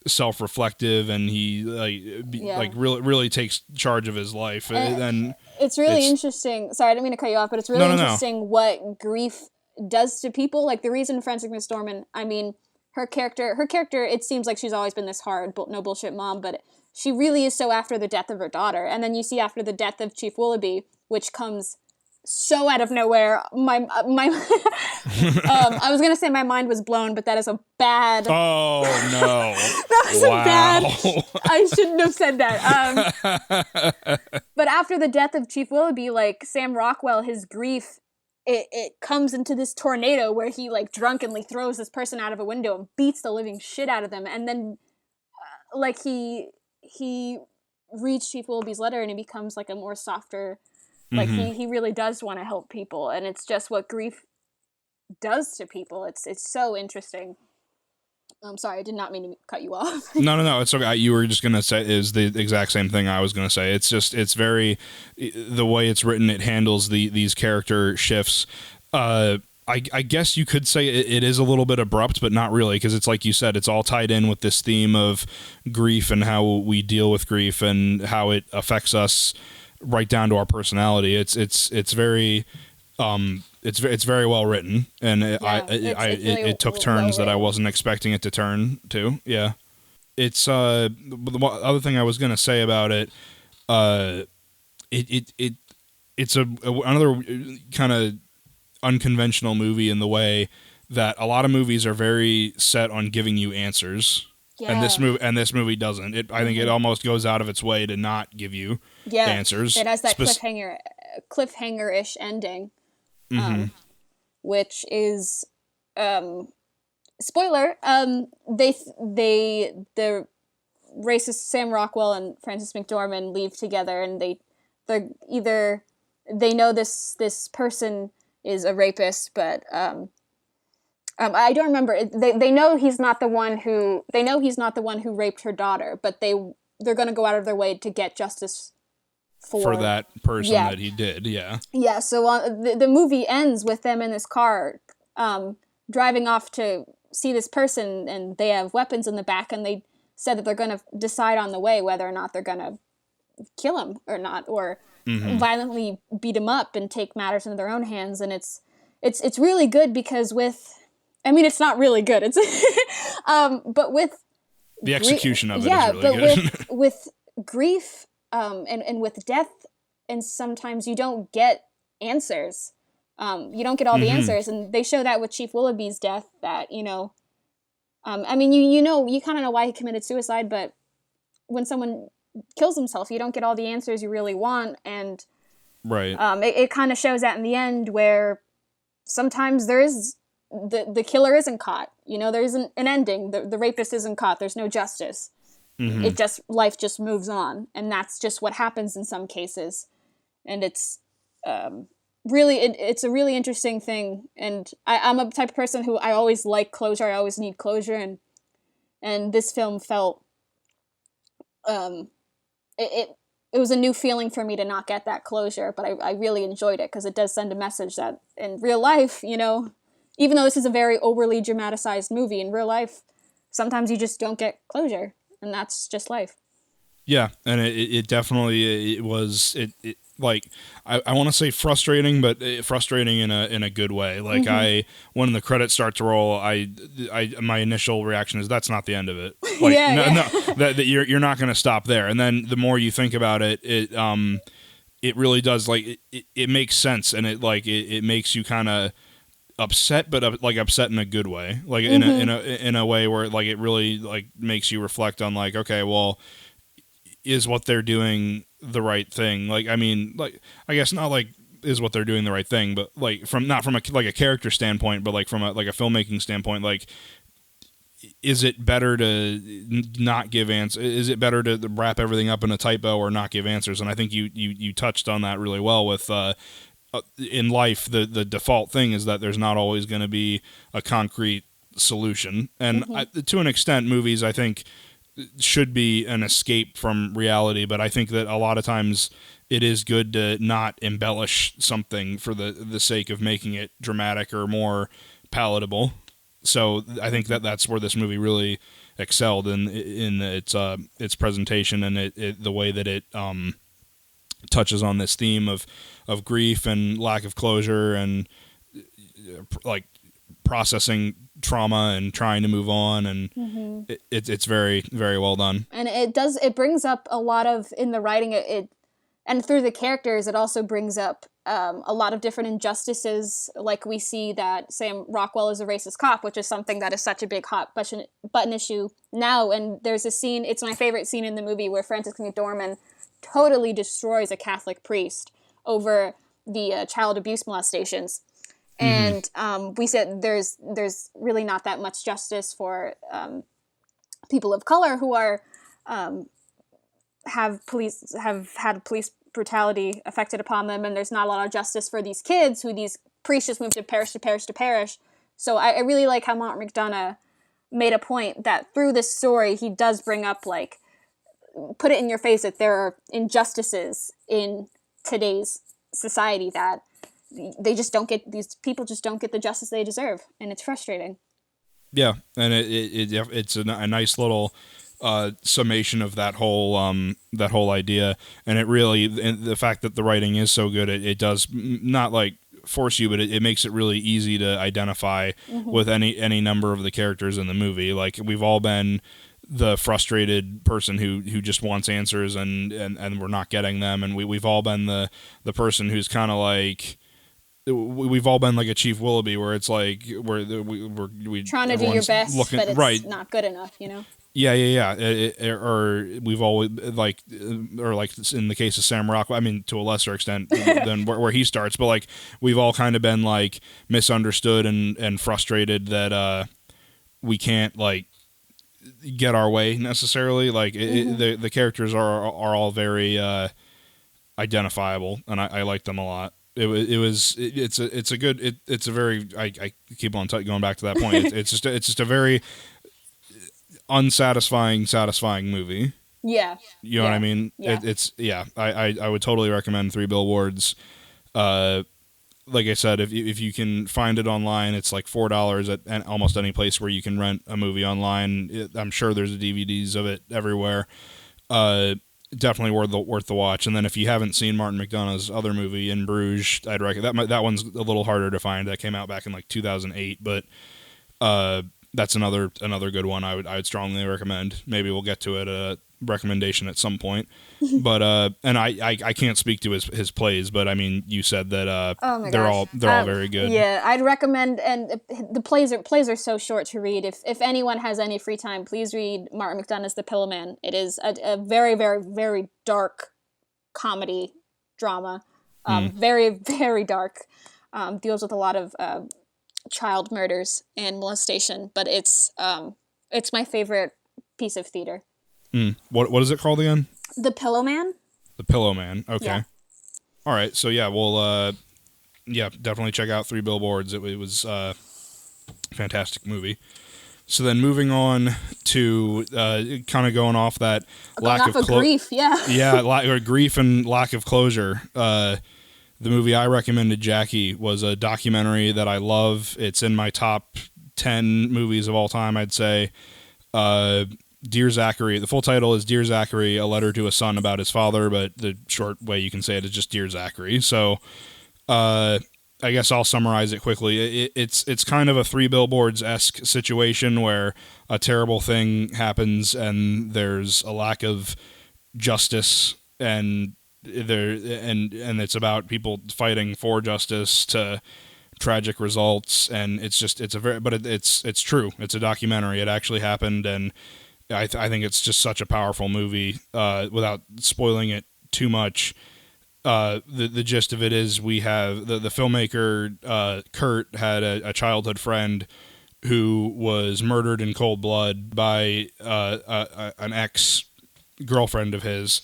self-reflective, and he really takes charge of his life, and it's really interesting. Sorry, I didn't mean to cut you off, but it's really interesting what grief does to people. Like the reason Frances McDormand, I mean, her character, it seems like she's always been this hard, no bullshit mom, but she really is so after the death of her daughter. And then you see after the death of Chief Willoughby, which comes so out of nowhere. My I was gonna say my mind was blown, but that is a bad. Oh no! That was a bad. I shouldn't have said that. But after the death of Chief Willoughby, like Sam Rockwell, his grief, it comes into this tornado where he like drunkenly throws this person out of a window and beats the living shit out of them, and then like he reads Chief Willoughby's letter and he becomes like a more softer. Like he really does want to help people, and it's just what grief does to people. It's so interesting. I'm sorry, I did not mean to cut you off. No, it's okay. You were just gonna say is the exact same thing I was gonna say. It's very the way it's written. It handles these character shifts. I guess you could say it is a little bit abrupt, but not really, because it's like you said, it's all tied in with this theme of grief and how we deal with grief and how it affects us. Right down to our personality. It's very very well written, and it took turns that I wasn't expecting it to turn to. Yeah, it's the other thing I was gonna say about it. It's another kind of unconventional movie in the way that a lot of movies are very set on giving you answers. Yeah. And this movie doesn't. I think it almost goes out of its way to not give you answers. It has that cliffhanger-ish ending, which is spoiler. The racist Sam Rockwell and Frances McDormand leave together, and they know this person is a rapist, but I don't remember. They know he's not the one who raped her daughter, but they're going to go out of their way to get justice for that person that he did. Yeah. Yeah. So the movie ends with them in this car, driving off to see this person, and they have weapons in the back, and they said that they're going to decide on the way whether or not they're going to kill him or not, or violently beat him up and take matters into their own hands. And it's really good because it's not really good. It's, but with the execution of it is really good. with grief, and with death, and sometimes you don't get answers. You don't get all the answers, and they show that with Chief Willoughby's death. That you kind of know why he committed suicide, but when someone kills himself, you don't get all the answers you really want, and right. It kind of shows that in the end where sometimes there is. The killer isn't caught. There isn't an ending. The rapist isn't caught. There's no justice. Life just moves on, and that's just what happens in some cases. And it's really it's a really interesting thing. And I'm a type of person who I always like closure. I always need closure, and this film felt it was a new feeling for me to not get that closure. But I really enjoyed it because it does send a message that in real life, even though this is a very overly dramatized movie, in real life, sometimes you just don't get closure, and that's just life. Yeah, and it definitely was like I want to say frustrating, but frustrating in a good way. Like when the credits start to roll, my initial reaction is that's not the end of it. Like that you're not going to stop there. And then the more you think about it, it really does it makes sense, and it makes you kind of upset, but upset in a good way, in a way where it really makes you reflect on okay, well, is what they're doing the right thing? I guess not is what they're doing the right thing, but not from a character standpoint, but from a filmmaking standpoint, is it better to not give answers? Is it better to wrap everything up in a tight bow or not give answers? And I think you touched on that really well with in life, the default thing is that there's not always going to be a concrete solution. And to an extent, movies, I think, should be an escape from reality. But I think that a lot of times it is good to not embellish something for the sake of making it dramatic or more palatable. So I think that's where this movie really excelled in its presentation and the way that it touches on this theme of grief and lack of closure and processing trauma and trying to move on, and it's very, very well done. And it brings up a lot of in the writing. and through the characters, it also brings up a lot of different injustices. Like we see that Sam Rockwell is a racist cop, which is something that is such a big hot button issue now. And there's a scene, it's my favorite scene in the movie, where Frances McDormand totally destroys a Catholic priest over the child abuse molestations. And we said there's really not that much justice for people of color who are have had police brutality affected upon them, and there's not a lot of justice for these kids who these priests just moved to parish to parish to parish. So I really like how Martin McDonagh made a point that through this story he does bring up, like, put it in your face that there are injustices in today's society that these people just don't get the justice they deserve, and it's frustrating. Yeah, and it's a nice little summation of that whole idea, and it really, and the fact that the writing is so good, it does not like force you, but it makes it really easy to identify with any number of the characters in the movie. Like, we've all been the frustrated person who just wants answers and we're not getting them, and we've all been the person who's kind of like, we've all been like a Chief Willoughby, where it's like we're trying to do your best, but it's not good enough, you know? Yeah. Or we've always like in the case of Sam Rockwell, I mean, to a lesser extent than where he starts, but like we've all kind of been like misunderstood and frustrated that we can't like get our way necessarily. Like the characters are all very identifiable, and I like them a lot. It's a very, I keep on going back to that point. It's just a very satisfying movie. Yeah. You know what I mean? Yeah. I would totally recommend Three Billboards. Like I said, if you can find it online, it's like $4 at almost any place where you can rent a movie online. I'm sure there's DVDs of it everywhere. Definitely worth the watch. And then if you haven't seen Martin McDonagh's other movie, In Bruges, I'd recommend that one's a little harder to find. That came out back in like 2008, but that's another good one I would strongly recommend. Maybe we'll get to it, a recommendation at some point. But and I can't speak to his plays, but I mean, you said that they're all very good. Yeah, I'd recommend, and the plays are so short to read. If anyone has any free time, please read Martin McDonagh's The Pillowman. It is a very, very, very dark comedy drama. Very, very dark. Deals with a lot of child murders and molestation, but it's my favorite piece of theater. What is it called again? The Pillowman. The Pillowman. Okay. Yeah. All right. So yeah, we'll definitely check out Three Billboards. It was a fantastic movie. So then moving on to kind of going off that lack of grief, grief and lack of closure. The movie I recommended, Jackie, was a documentary that I love. It's in my top 10 movies of all time, I'd say. Dear Zachary. The full title is Dear Zachary, A Letter to a Son About His Father, but the short way you can say it is just Dear Zachary. So I guess I'll summarize it quickly. It's kind of a Three Billboards-esque situation where a terrible thing happens and there's a lack of justice, and it's about people fighting for justice to tragic results, and it's true. It's a documentary. It actually happened, and I think it's just such a powerful movie. Without spoiling it too much, the gist of it is we have the filmmaker Kurt had a childhood friend who was murdered in cold blood by an ex-girlfriend of his.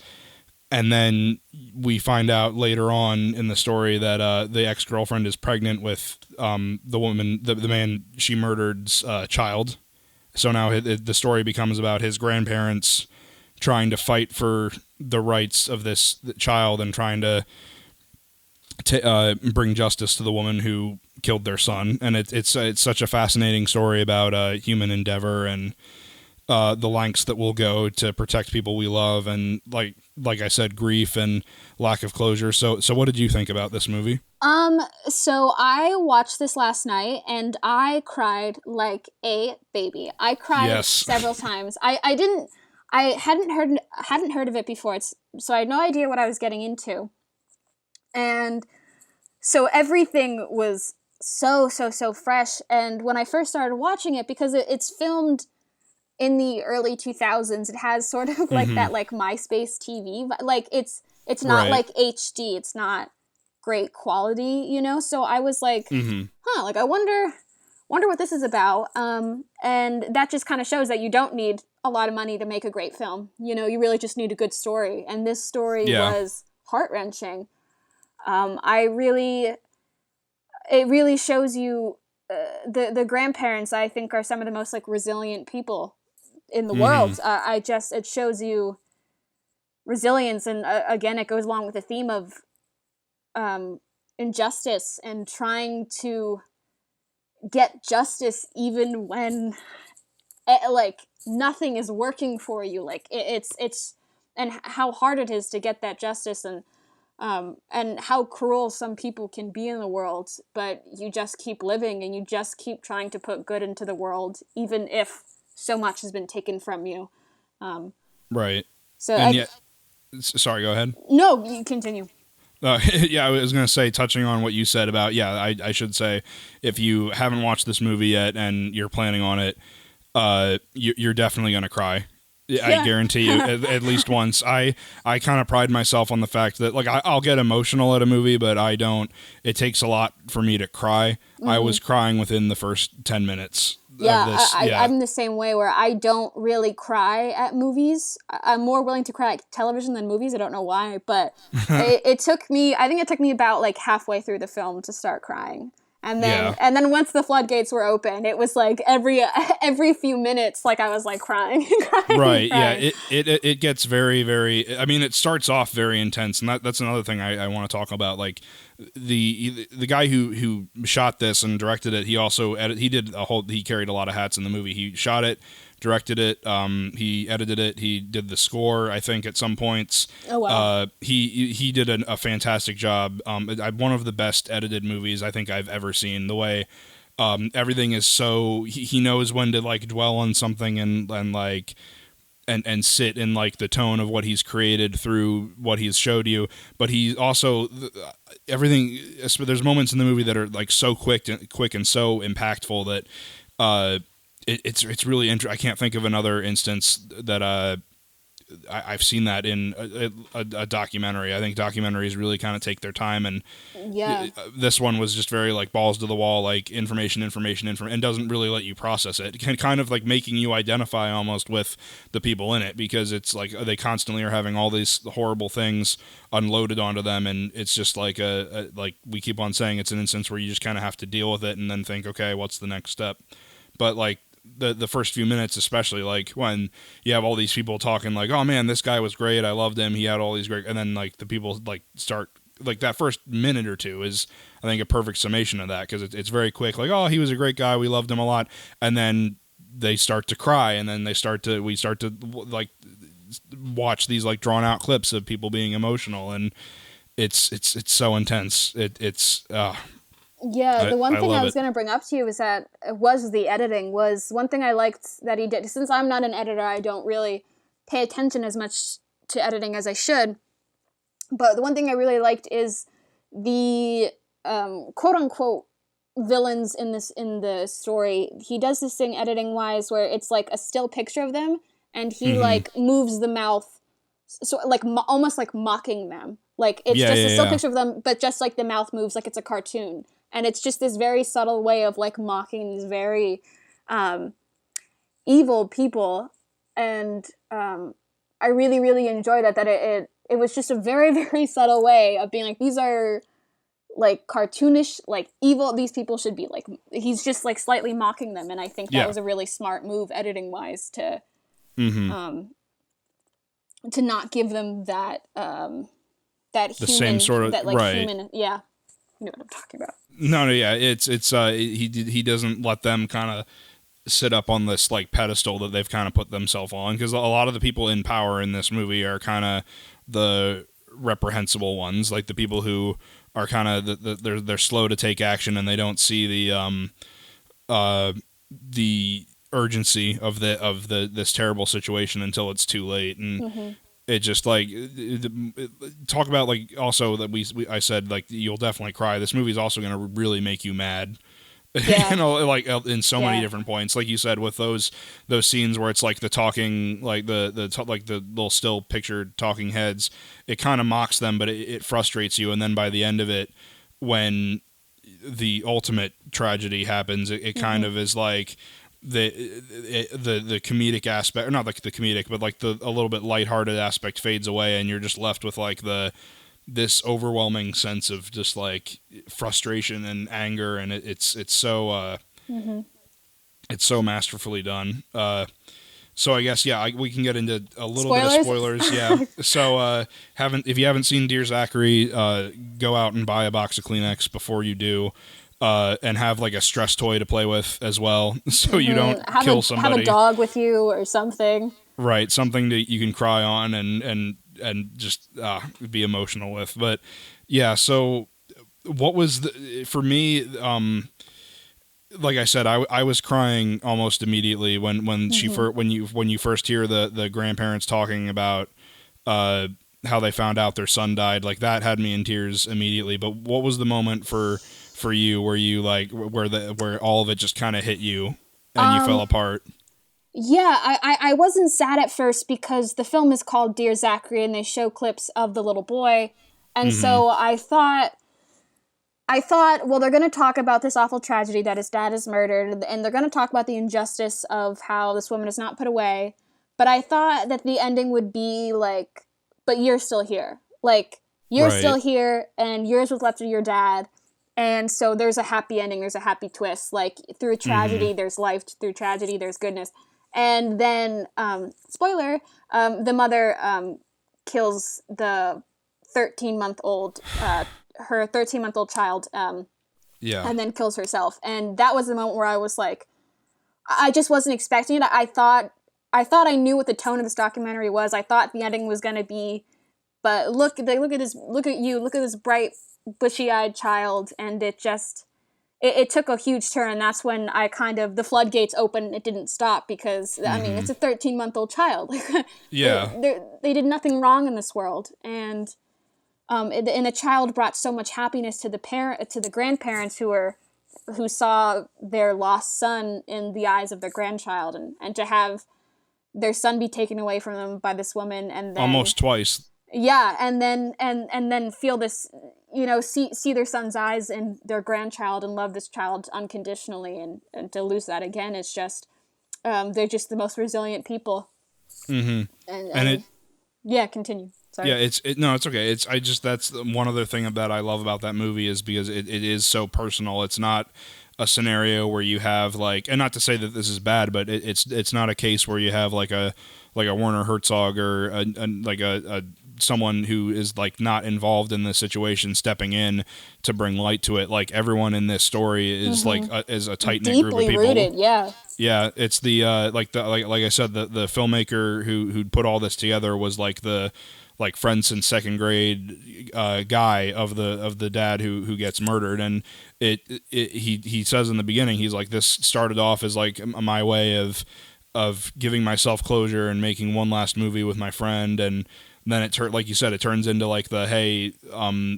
And then we find out later on in the story that the ex-girlfriend is pregnant with the man she murdered's child. So now the story becomes about his grandparents trying to fight for the rights of this child and trying to bring justice to the woman who killed their son. And it's such a fascinating story about human endeavor and the lengths that we'll go to protect people we love, and like I said, grief and lack of closure. So what did you think about this movie? So I watched this last night and I cried like a baby. I cried several times. I I hadn't heard of it before. So I had no idea what I was getting into. And so everything was so fresh. And when I first started watching it, because it's filmed in the early 2000s, it has sort of like that like MySpace TV, like it's not Right. like HD, it's not great quality, you know? So I was like, like I wonder what this is about. And that just kind of shows that you don't need a lot of money to make a great film. You know, you really just need a good story. And this story was heart-wrenching. It really shows you the grandparents, I think, are some of the most like resilient people in the world. It shows you resilience. And again, it goes along with the theme of injustice and trying to get justice even when like nothing is working for you. Like it's and how hard it is to get that justice, and how cruel some people can be in the world, but you just keep living and you just keep trying to put good into the world, even if so much has been taken from you. Right. So sorry, go ahead. No, you continue. Yeah, I was going to say, touching on what you said about, I should say, if you haven't watched this movie yet and you're planning on it, you're definitely going to cry. I guarantee you, at least once. I kind of pride myself on the fact that, like, I'll get emotional at a movie, but I don't. It takes a lot for me to cry. I was crying within the first 10 minutes. I'm the same way, where I don't really cry at movies. I'm more willing to cry at television than movies. I don't know why, but it took me about like halfway through the film to start crying. And then once the floodgates were open, it was like every few minutes, like I was like crying. Right. Yeah. It gets very, very, I mean, it starts off very intense. And that's another thing I want to talk about. Like the guy who shot this and directed it, he also he carried a lot of hats in the movie. He shot it, directed it, he edited it, he did the score, I think, at some points. Oh, wow. He did a fantastic job. One of the best edited movies I think I've ever seen. The way everything is so, he knows when to like dwell on something and like and sit in like the tone of what he's created through what he's showed you, but he also everything. There's moments in the movie that are like so quick and so impactful that it's really interesting. I can't think of another instance that I've seen that in a documentary. I think documentaries really kind of take their time, and this one was just very like balls to the wall, like information, and doesn't really let you process it. Kind of like making you identify almost with the people in it, because it's like they constantly are having all these horrible things unloaded onto them, and it's just like like we keep on saying, it's an instance where you just kind of have to deal with it and then think, okay, what's the next step? But like the first few minutes, especially, like when you have all these people talking like, oh man, this guy was great, I loved him, he had all these great, and then like the people like start, like that first minute or two is, I think, a perfect summation of that, because it's very quick, like, oh, he was a great guy, we loved him a lot, and then they start to cry, and then we start to like watch these like drawn out clips of people being emotional, and it's so intense. Yeah, the one thing I was going to bring up to you was the editing. Was one thing I liked that he did. Since I'm not an editor, I don't really pay attention as much to editing as I should. But the one thing I really liked is the quote unquote villains in the story. He does this thing editing wise where it's like a still picture of them, and he like moves the mouth, so like almost like mocking them. Like it's just a still picture of them, but just like the mouth moves like it's a cartoon. And it's just this very subtle way of like mocking these very evil people. And I really, really enjoyed it, that it was just a very, very subtle way of being like, these are like cartoonish, like evil. These people should be like, he's just like slightly mocking them. And I think that was a really smart move editing wise to not give them that the human, same sort of, that like right. human, yeah. You know what I'm talking about. No, yeah, it's he doesn't let them kind of sit up on this like pedestal that they've kind of put themselves on, because a lot of the people in power in this movie are kind of the reprehensible ones, like the people who are kind of they're slow to take action, and they don't see the urgency of this terrible situation until it's too late. And it just like talk about like also that I said like you'll definitely cry. This movie's also going to really make you mad. Yeah. You know, like in so many different points, like you said, with those scenes where it's like the talking, like the little still pictured talking heads, it kind of mocks them, but it frustrates you. And then by the end of it, when the ultimate tragedy happens, it kind of is like the comedic aspect, or not like the comedic, but like a little bit lighthearted aspect fades away, and you're just left with like this overwhelming sense of just like frustration and anger, and it's so it's so masterfully done. So I guess we can get into a little bit of spoilers. Yeah. So if you haven't seen Dear Zachary, go out and buy a box of Kleenex before you do, and have like a stress toy to play with as well, so you don't kill somebody. Have a dog with you or something. Right, something that you can cry on and just be emotional with. But yeah, so what was for me, like I said, I was crying almost immediately when you first hear the grandparents talking about how they found out their son died. Like that had me in tears immediately. But what was the moment for you where you like where all of it just kind of hit you and you fell apart? Yeah, I wasn't sad at first because the film is called Dear Zachary and they show clips of the little boy. And so I thought, well, they're going to talk about this awful tragedy that his dad is murdered, and they're going to talk about the injustice of how this woman is not put away. But I thought that the ending would be like, but you're still here. Like, you're still here, and yours was left to your dad. And so there's a happy ending, there's a happy twist. Like, through tragedy, there's life. Through tragedy, there's goodness. And then, spoiler, the mother kills the 13-month-old, her 13-month-old child, and then kills herself. And that was the moment where I was like, I just wasn't expecting it. I thought I knew what the tone of this documentary was. I thought the ending was going to be, but look at this bright, bushy-eyed child, and it took a huge turn, and that's when the floodgates opened. It didn't stop because, I mean, it's a 13-month-old child. They did nothing wrong in this world, and the child brought so much happiness to the grandparents who saw their lost son in the eyes of their grandchild, and to have their son be taken away from them by this woman, and then almost twice. Yeah, and then feel this, see their son's eyes in their grandchild and love this child unconditionally, and to lose that again is just, they're just the most resilient people. And continue. Sorry. Yeah, it's okay. That's one other thing that I love about that movie is because it is so personal. It's not a scenario where you have like, and not to say that this is bad, but it's not a case where you have like a Werner Herzog or a someone who is like not involved in the situation stepping in to bring light to it. Like everyone in this story is is a tight knit group of people. Deeply rooted, yeah. Yeah, it's the like I said, the filmmaker who put all this together was like the friend since second grade guy of the dad who gets murdered, and he says in the beginning, he's like, this started off as like my way of giving myself closure and making one last movie with my friend, and then like you said, it turns into like hey,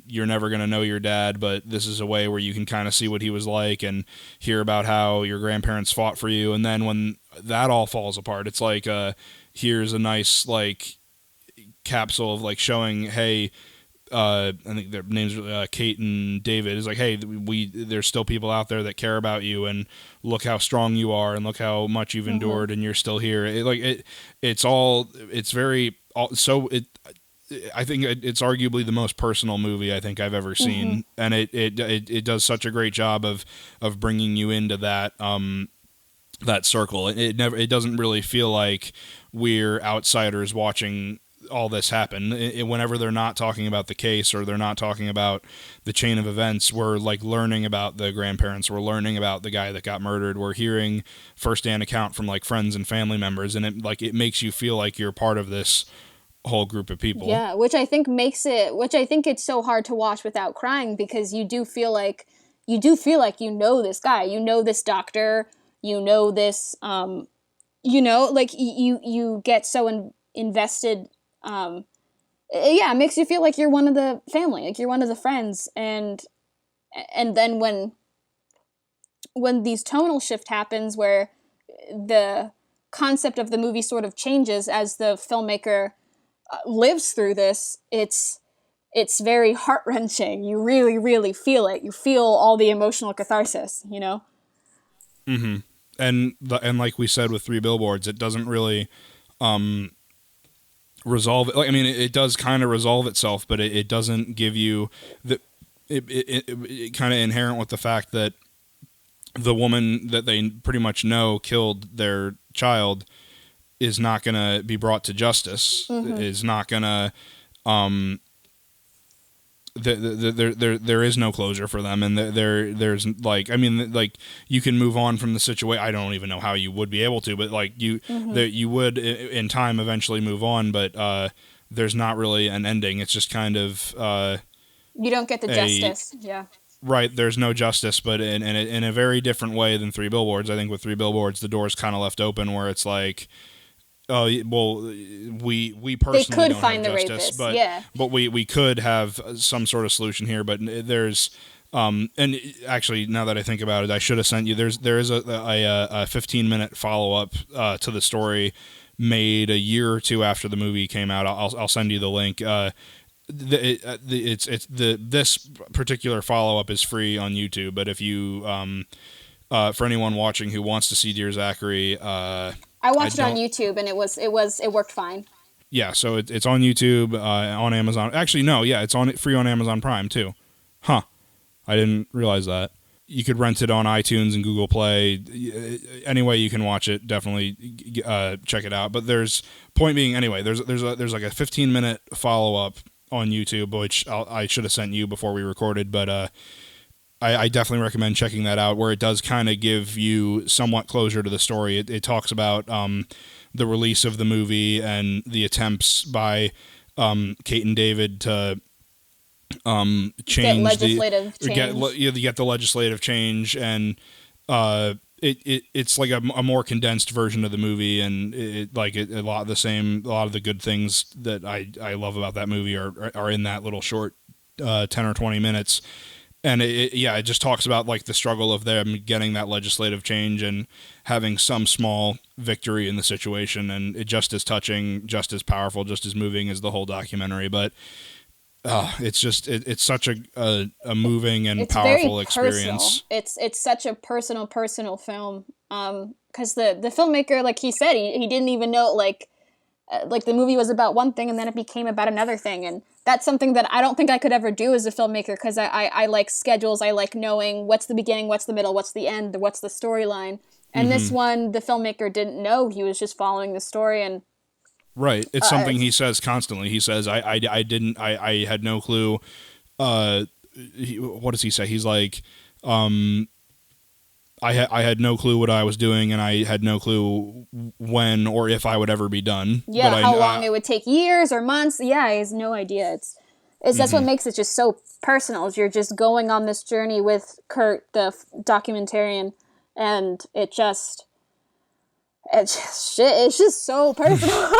you're never gonna know your dad, but this is a way where you can kind of see what he was like and hear about how your grandparents fought for you, and then when that all falls apart, it's like here's a nice like capsule of like showing, hey, I think their names are Kate and David, is like, hey, there's still people out there that care about you, and look how strong you are, and look how much you've endured, and you're still here. I think it's arguably the most personal movie I think I've ever seen, and it does such a great job of bringing you into that that circle. It doesn't really feel like we're outsiders watching all this happen. Whenever they're not talking about the case or they're not talking about the chain of events, we're like learning about the grandparents, we're learning about the guy that got murdered, we're hearing firsthand account from like friends and family members, and it makes you feel like you're part of this whole group of people. Yeah, which I think it's so hard to watch without crying, because you do feel like you know this guy, you know this doctor, you know this, like you get so invested. It makes you feel like you're one of the family, like you're one of the friends, and then when these tonal shift happens, where the concept of the movie sort of changes as the filmmaker lives through this, it's very heart-wrenching. You really, really feel it. You feel all the emotional catharsis, Mm-hmm. And like we said with Three Billboards, it doesn't really resolve it. Like, I mean, it does kind of resolve itself, but it doesn't give you it kind of inherent with the fact that the woman that they pretty much know killed their child is not going to be brought to justice. Mm-hmm. Is not going to there is no closure for them, and there's like, I mean, like, you can move on from the situation. I don't even know how you would be able to, but like you would in time eventually move on, but there's not really an ending. It's just kind of you don't get the justice. Yeah. Right, there's no justice, but in a very different way than Three Billboards. I think with Three Billboards, the door's kind of left open, where it's like, oh, well, we personally they could don't find have the justice, rapist, but we could have some sort of solution here. But there's and actually, now that I think about it, I should have sent you. There is a 15-minute follow-up to the story made a year or two after the movie came out. I'll send you the link. This particular follow-up is free on YouTube, but if you for anyone watching who wants to see Dear Zachary, I watched it on YouTube, and it worked fine. Yeah, so it's on YouTube, on Amazon. Actually, no, yeah, it's free on Amazon Prime too. Huh, I didn't realize that. You could rent it on iTunes and Google Play. Any way you can watch it, definitely check it out. But there's like a 15-minute follow-up on YouTube, which I should have sent you before we recorded, but I definitely recommend checking that out, where it does kind of give you somewhat closure to the story. It talks about the release of the movie and the attempts by Kate and David to change get the legislative change, and it's like a more condensed version of the movie, and a lot of the good things that I love about that movie are in that little short 10 or 20 minutes. And it just talks about like the struggle of them getting that legislative change and having some small victory in the situation, and it just as touching, just as powerful, just as moving as the whole documentary. But it's such a moving and powerful experience. It's such a personal film. Because the filmmaker, like he said, he didn't even know like the movie was about one thing and then it became about another thing, and that's something that I don't think I could ever do as a filmmaker, because I like schedules. I like knowing what's the beginning, what's the middle, what's the end, what's the storyline. And this one, the filmmaker didn't know. He was just following the story, and right. It's something he says constantly. He says, I had no clue. What does he say? He's like, I had no clue what I was doing, and I had no clue when or if I would ever be done. Yeah, but how long it would take, years or months. Yeah, he has no idea. It's that's what makes it just so personal. Is you're just going on this journey with Kurt, the documentarian, and it's just so personal.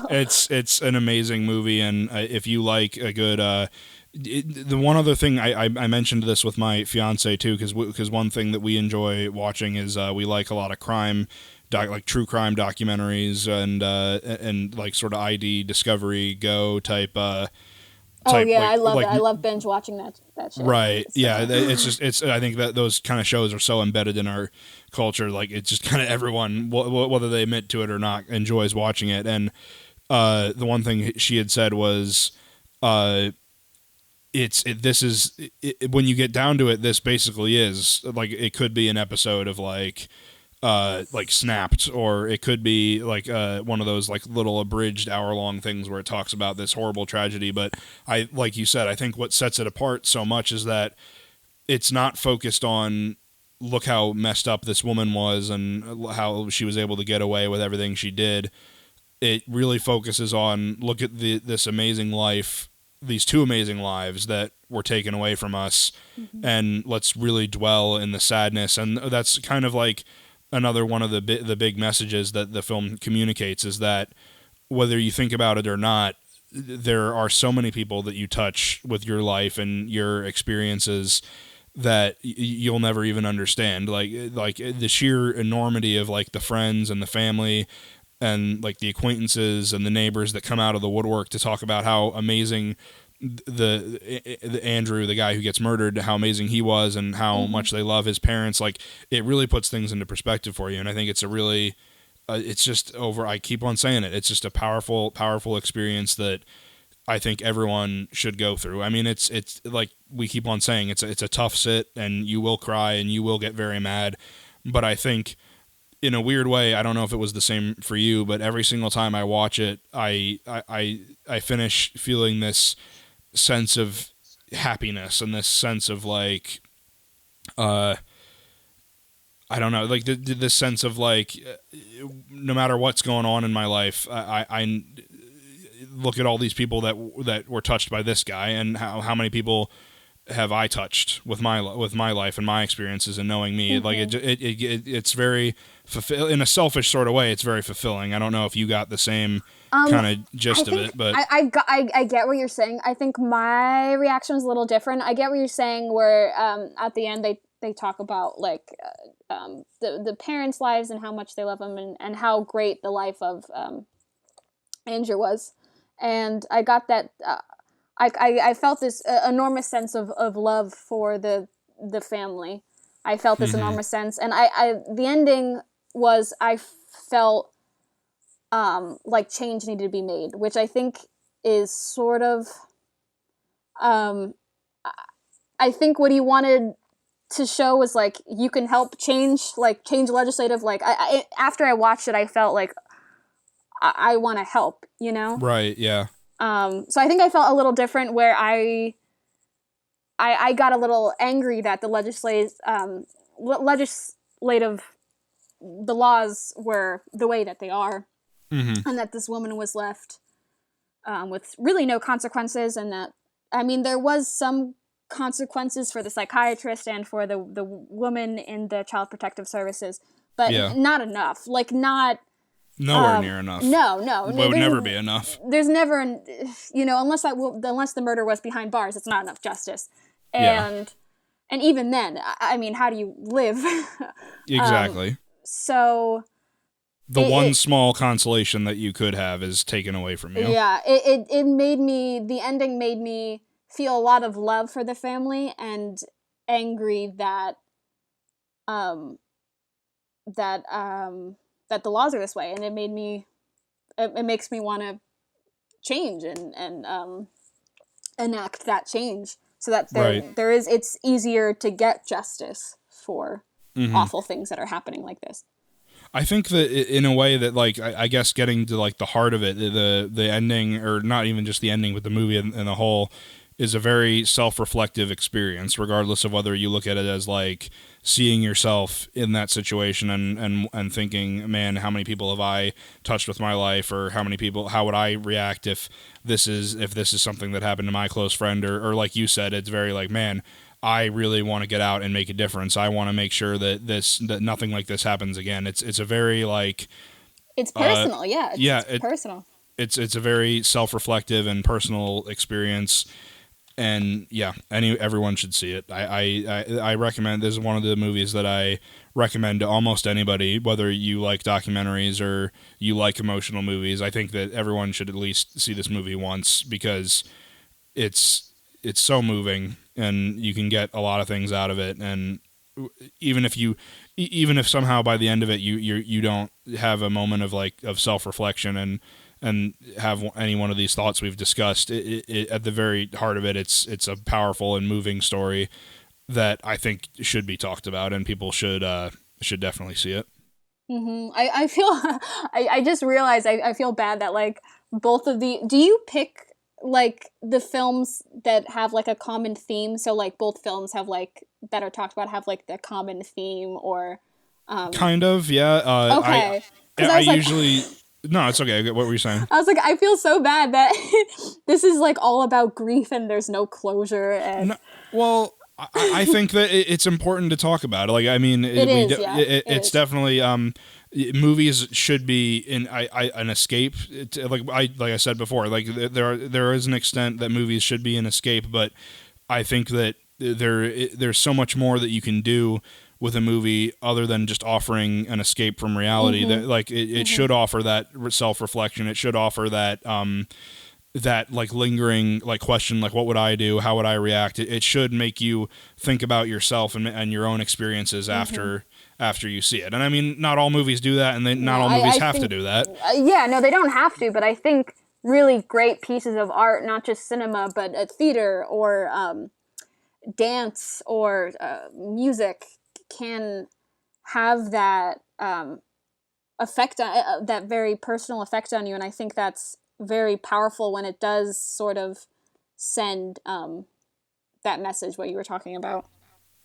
It's an amazing movie, and if you like a good. The one other thing I mentioned this with my fiance too, because one thing that we enjoy watching is we like a lot of crime, like true crime documentaries and like sort of ID Discovery Go type. I love it. I love binge watching that shit. Right. It's I think that those kind of shows are so embedded in our culture. Like, it's just kind of everyone, whether they admit to it or not, enjoys watching it. And the one thing she had said was, when you get down to it, this basically is like, it could be an episode of like Snapped, or it could be like one of those like little abridged hour-long things where it talks about this horrible tragedy. But like you said, I think what sets it apart so much is that it's not focused on, look how messed up this woman was and how she was able to get away with everything she did. It really focuses on, look at this amazing life, these two amazing lives that were taken away from us, and let's really dwell in the sadness. And that's kind of like another one of the big messages that the film communicates is that whether you think about it or not, there are so many people that you touch with your life and your experiences that you'll never even understand. Like the sheer enormity of like the friends and the family and like the acquaintances and the neighbors that come out of the woodwork to talk about how amazing the Andrew, the guy who gets murdered, how amazing he was and how much they love his parents. Like, it really puts things into perspective for you. And I think it's a really, it's just I keep on saying it. It's just a powerful, powerful experience that I think everyone should go through. I mean, it's like we keep on saying, it's a tough sit and you will cry and you will get very mad. But I think in a weird way, I don't know if it was the same for you, but every single time I watch it, I finish feeling this sense of happiness and this sense of like, I don't know, like this sense of like, no matter what's going on in my life, I look at all these people that were touched by this guy and how many people have I touched with my life and my experiences and knowing me. Like it's very in a selfish sort of way. It's very fulfilling. I don't know if you got the same kind of gist of it, but I get what you're saying. I think my reaction was a little different. I get what you're saying where at the end they talk about like the parents' lives and how much they love them and how great the life of Andrew was. And I got that I felt this enormous sense of love for the family. I felt this enormous sense, and I the ending was I felt like change needed to be made, which I think is sort of I think what he wanted to show was like you can help change legislative. Like I after I watched it, I felt like I want to help, you know? Right. Yeah. So I think I felt a little different where I got a little angry that the legislative, the laws were the way that they are, and that this woman was left with really no consequences, and that, I mean, there was some consequences for the psychiatrist and for the woman in the Child Protective Services, but not enough. Like, not... Nowhere near enough. No. It would never be enough. There's never, unless the murder was behind bars, it's not enough justice. And even then, I mean, how do you live? Exactly. So one small consolation that you could have is taken away from you. Yeah, it made me, the ending made me feel a lot of love for the family and angry that the laws are this way, and it makes me want to change and enact that change so that it's easier to get justice for awful things that are happening like this. I think that in a way that, like, I guess getting to like the heart of it, the ending, or not even just the ending, but the movie and the whole, is a very self-reflective experience, regardless of whether you look at it as like seeing yourself in that situation and thinking, man, how many people have I touched with my life, or how would I react if this is something that happened to my close friend, or like you said, it's very like, man, I really want to get out and make a difference. I want to make sure that nothing like this happens again. It's a very like, it's personal. It's personal. It's a very self-reflective and personal experience. And yeah, everyone should see it. I recommend. This is one of the movies that I recommend to almost anybody, whether you like documentaries or you like emotional movies. I think that everyone should at least see this movie once, because it's so moving and you can get a lot of things out of it. And even if somehow by the end of it you don't have a moment of self-reflection and have any one of these thoughts we've discussed, it at the very heart of it, it's a powerful and moving story that I think should be talked about, and people should definitely see it. I feel I just realized I feel bad that like both of do you pick like the films that have like a common theme? So like both films have like that are talked about have like the common theme, or kind of, yeah. Okay. I usually. No, it's okay. What were you saying? I was like, I feel so bad that this is like all about grief and there's no closure. And no, well, I think that it's important to talk about it. Like, I mean, it's definitely movies should be an escape. Like I said before, like there is an extent that movies should be an escape, but I think that there's so much more that you can do with a movie other than just offering an escape from reality. That like it should offer that self-reflection. It should offer that that like lingering like question, like what would I do, how would I react. It should make you think about yourself and your own experiences after you see it. And I mean, not all movies do that, and not all movies have to do that. No, they don't have to, but I think really great pieces of art, not just cinema, but theater or dance or music, can have that effect, that very personal effect on you. And I think that's very powerful when it does sort of send that message, what you were talking about.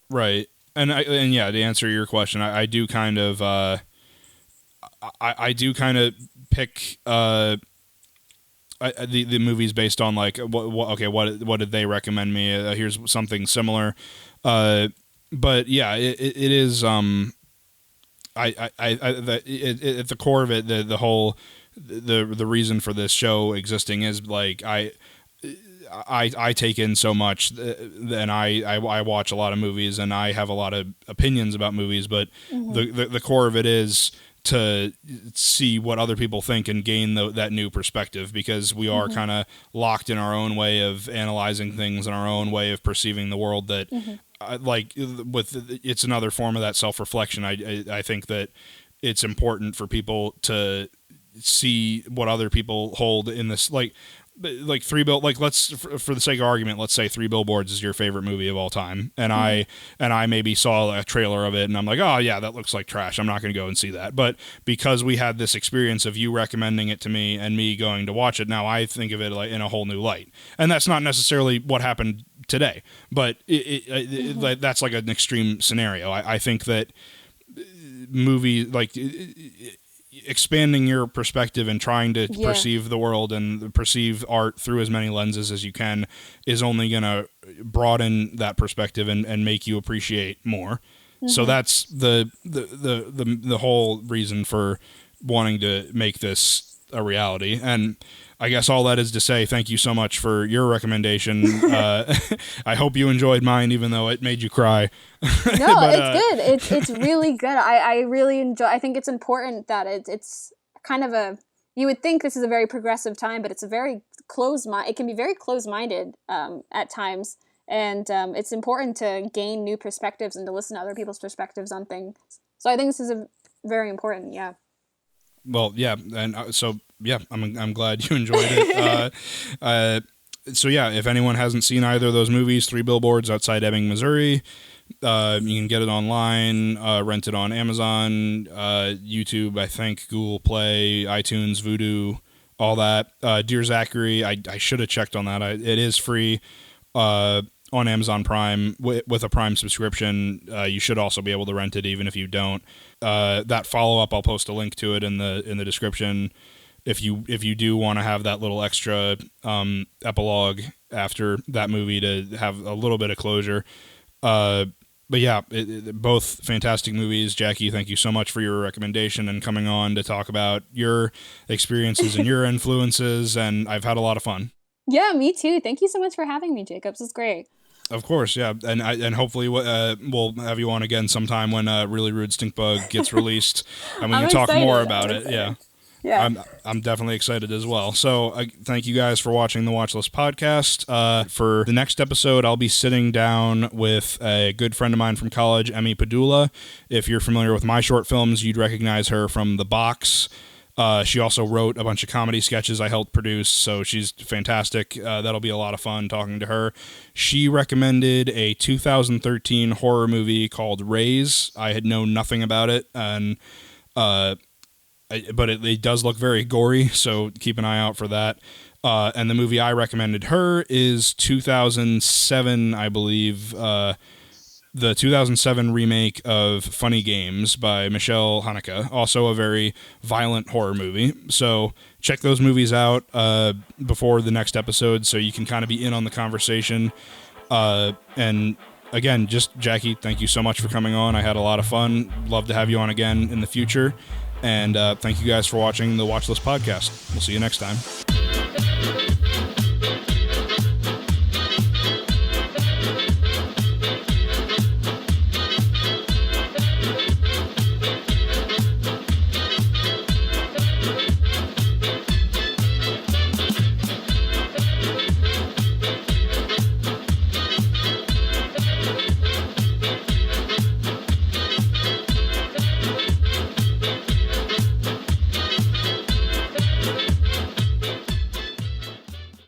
Right. And yeah, to answer your question, I do kind of I do kind of pick the movies based on like what did they recommend me? Here's something similar. But yeah, it is at the core of it, the whole the reason for this show existing is like I take in so much, and I watch a lot of movies, and I have a lot of opinions about movies, but the core of it is to see what other people think and gain that new perspective, because we are kind of locked in our own way of analyzing things and our own way of perceiving the world that like it's another form of that self-reflection. I think that it's important for people to see what other people hold in this, like let's for the sake of argument, let's say 3 Billboards is your favorite movie of all time, and I maybe saw a trailer of it and I'm like, oh yeah, that looks like trash, I'm not going to go and see that. But because we had this experience of you recommending it to me and me going to watch it, now I think of it like in a whole new light. And that's not necessarily what happened today, but that's like an extreme scenario. I think that movie, like expanding your perspective and trying to perceive the world and perceive art through as many lenses as you can is only going to broaden that perspective and make you appreciate more. So that's the whole reason for wanting to make this a reality. And I guess all that is to say, thank you so much for your recommendation. I hope you enjoyed mine, even though it made you cry. No, but, it's good. It's really good. I really enjoy. I think it's important that it's kind of you would think this is a very progressive time, but it's a very it can be very closed-minded at times. And it's important to gain new perspectives and to listen to other people's perspectives on things. So I think this is very important. Yeah. Well, yeah. And so, yeah, I'm glad you enjoyed it. So yeah, if anyone hasn't seen either of those movies, 3 Billboards Outside Ebbing, Missouri, you can get it online, rent it on Amazon, YouTube, I think, Google Play, iTunes, Vudu, all that. Dear Zachary, I should have checked on that. It is free on Amazon Prime with a Prime subscription. You should also be able to rent it even if you don't. That follow-up, I'll post a link to it in the description. If you do want to have that little extra epilogue after that movie to have a little bit of closure. But yeah, both fantastic movies. Jackie, thank you so much for your recommendation and coming on to talk about your experiences and your influences, and I've had a lot of fun. Yeah, me too. Thank you so much for having me, Jacob. This is great. Of course, yeah, and hopefully we'll have you on again sometime when Really Rude Stinkbug gets released, and we can talk more about it. Yeah. Yeah, I'm definitely excited as well. So thank you guys for watching the Watchlist Podcast. For the next episode, I'll be sitting down with a good friend of mine from college, Emi Padula. If you're familiar with my short films, you'd recognize her from The Box. She also wrote a bunch of comedy sketches I helped produce, so she's fantastic. That'll be a lot of fun talking to her. She recommended a 2013 horror movie called Raze. I had known nothing about it, and but it does look very gory, so keep an eye out for that. And the movie I recommended her is 2007, I believe, the 2007 remake of Funny Games by Michael Haneke, also a very violent horror movie. So check those movies out before the next episode so you can kind of be in on the conversation. And again, just Jackie, thank you so much for coming on. I had a lot of fun. Love to have you on again in the future. And thank you guys for watching the Watchlist Podcast. We'll see you next time.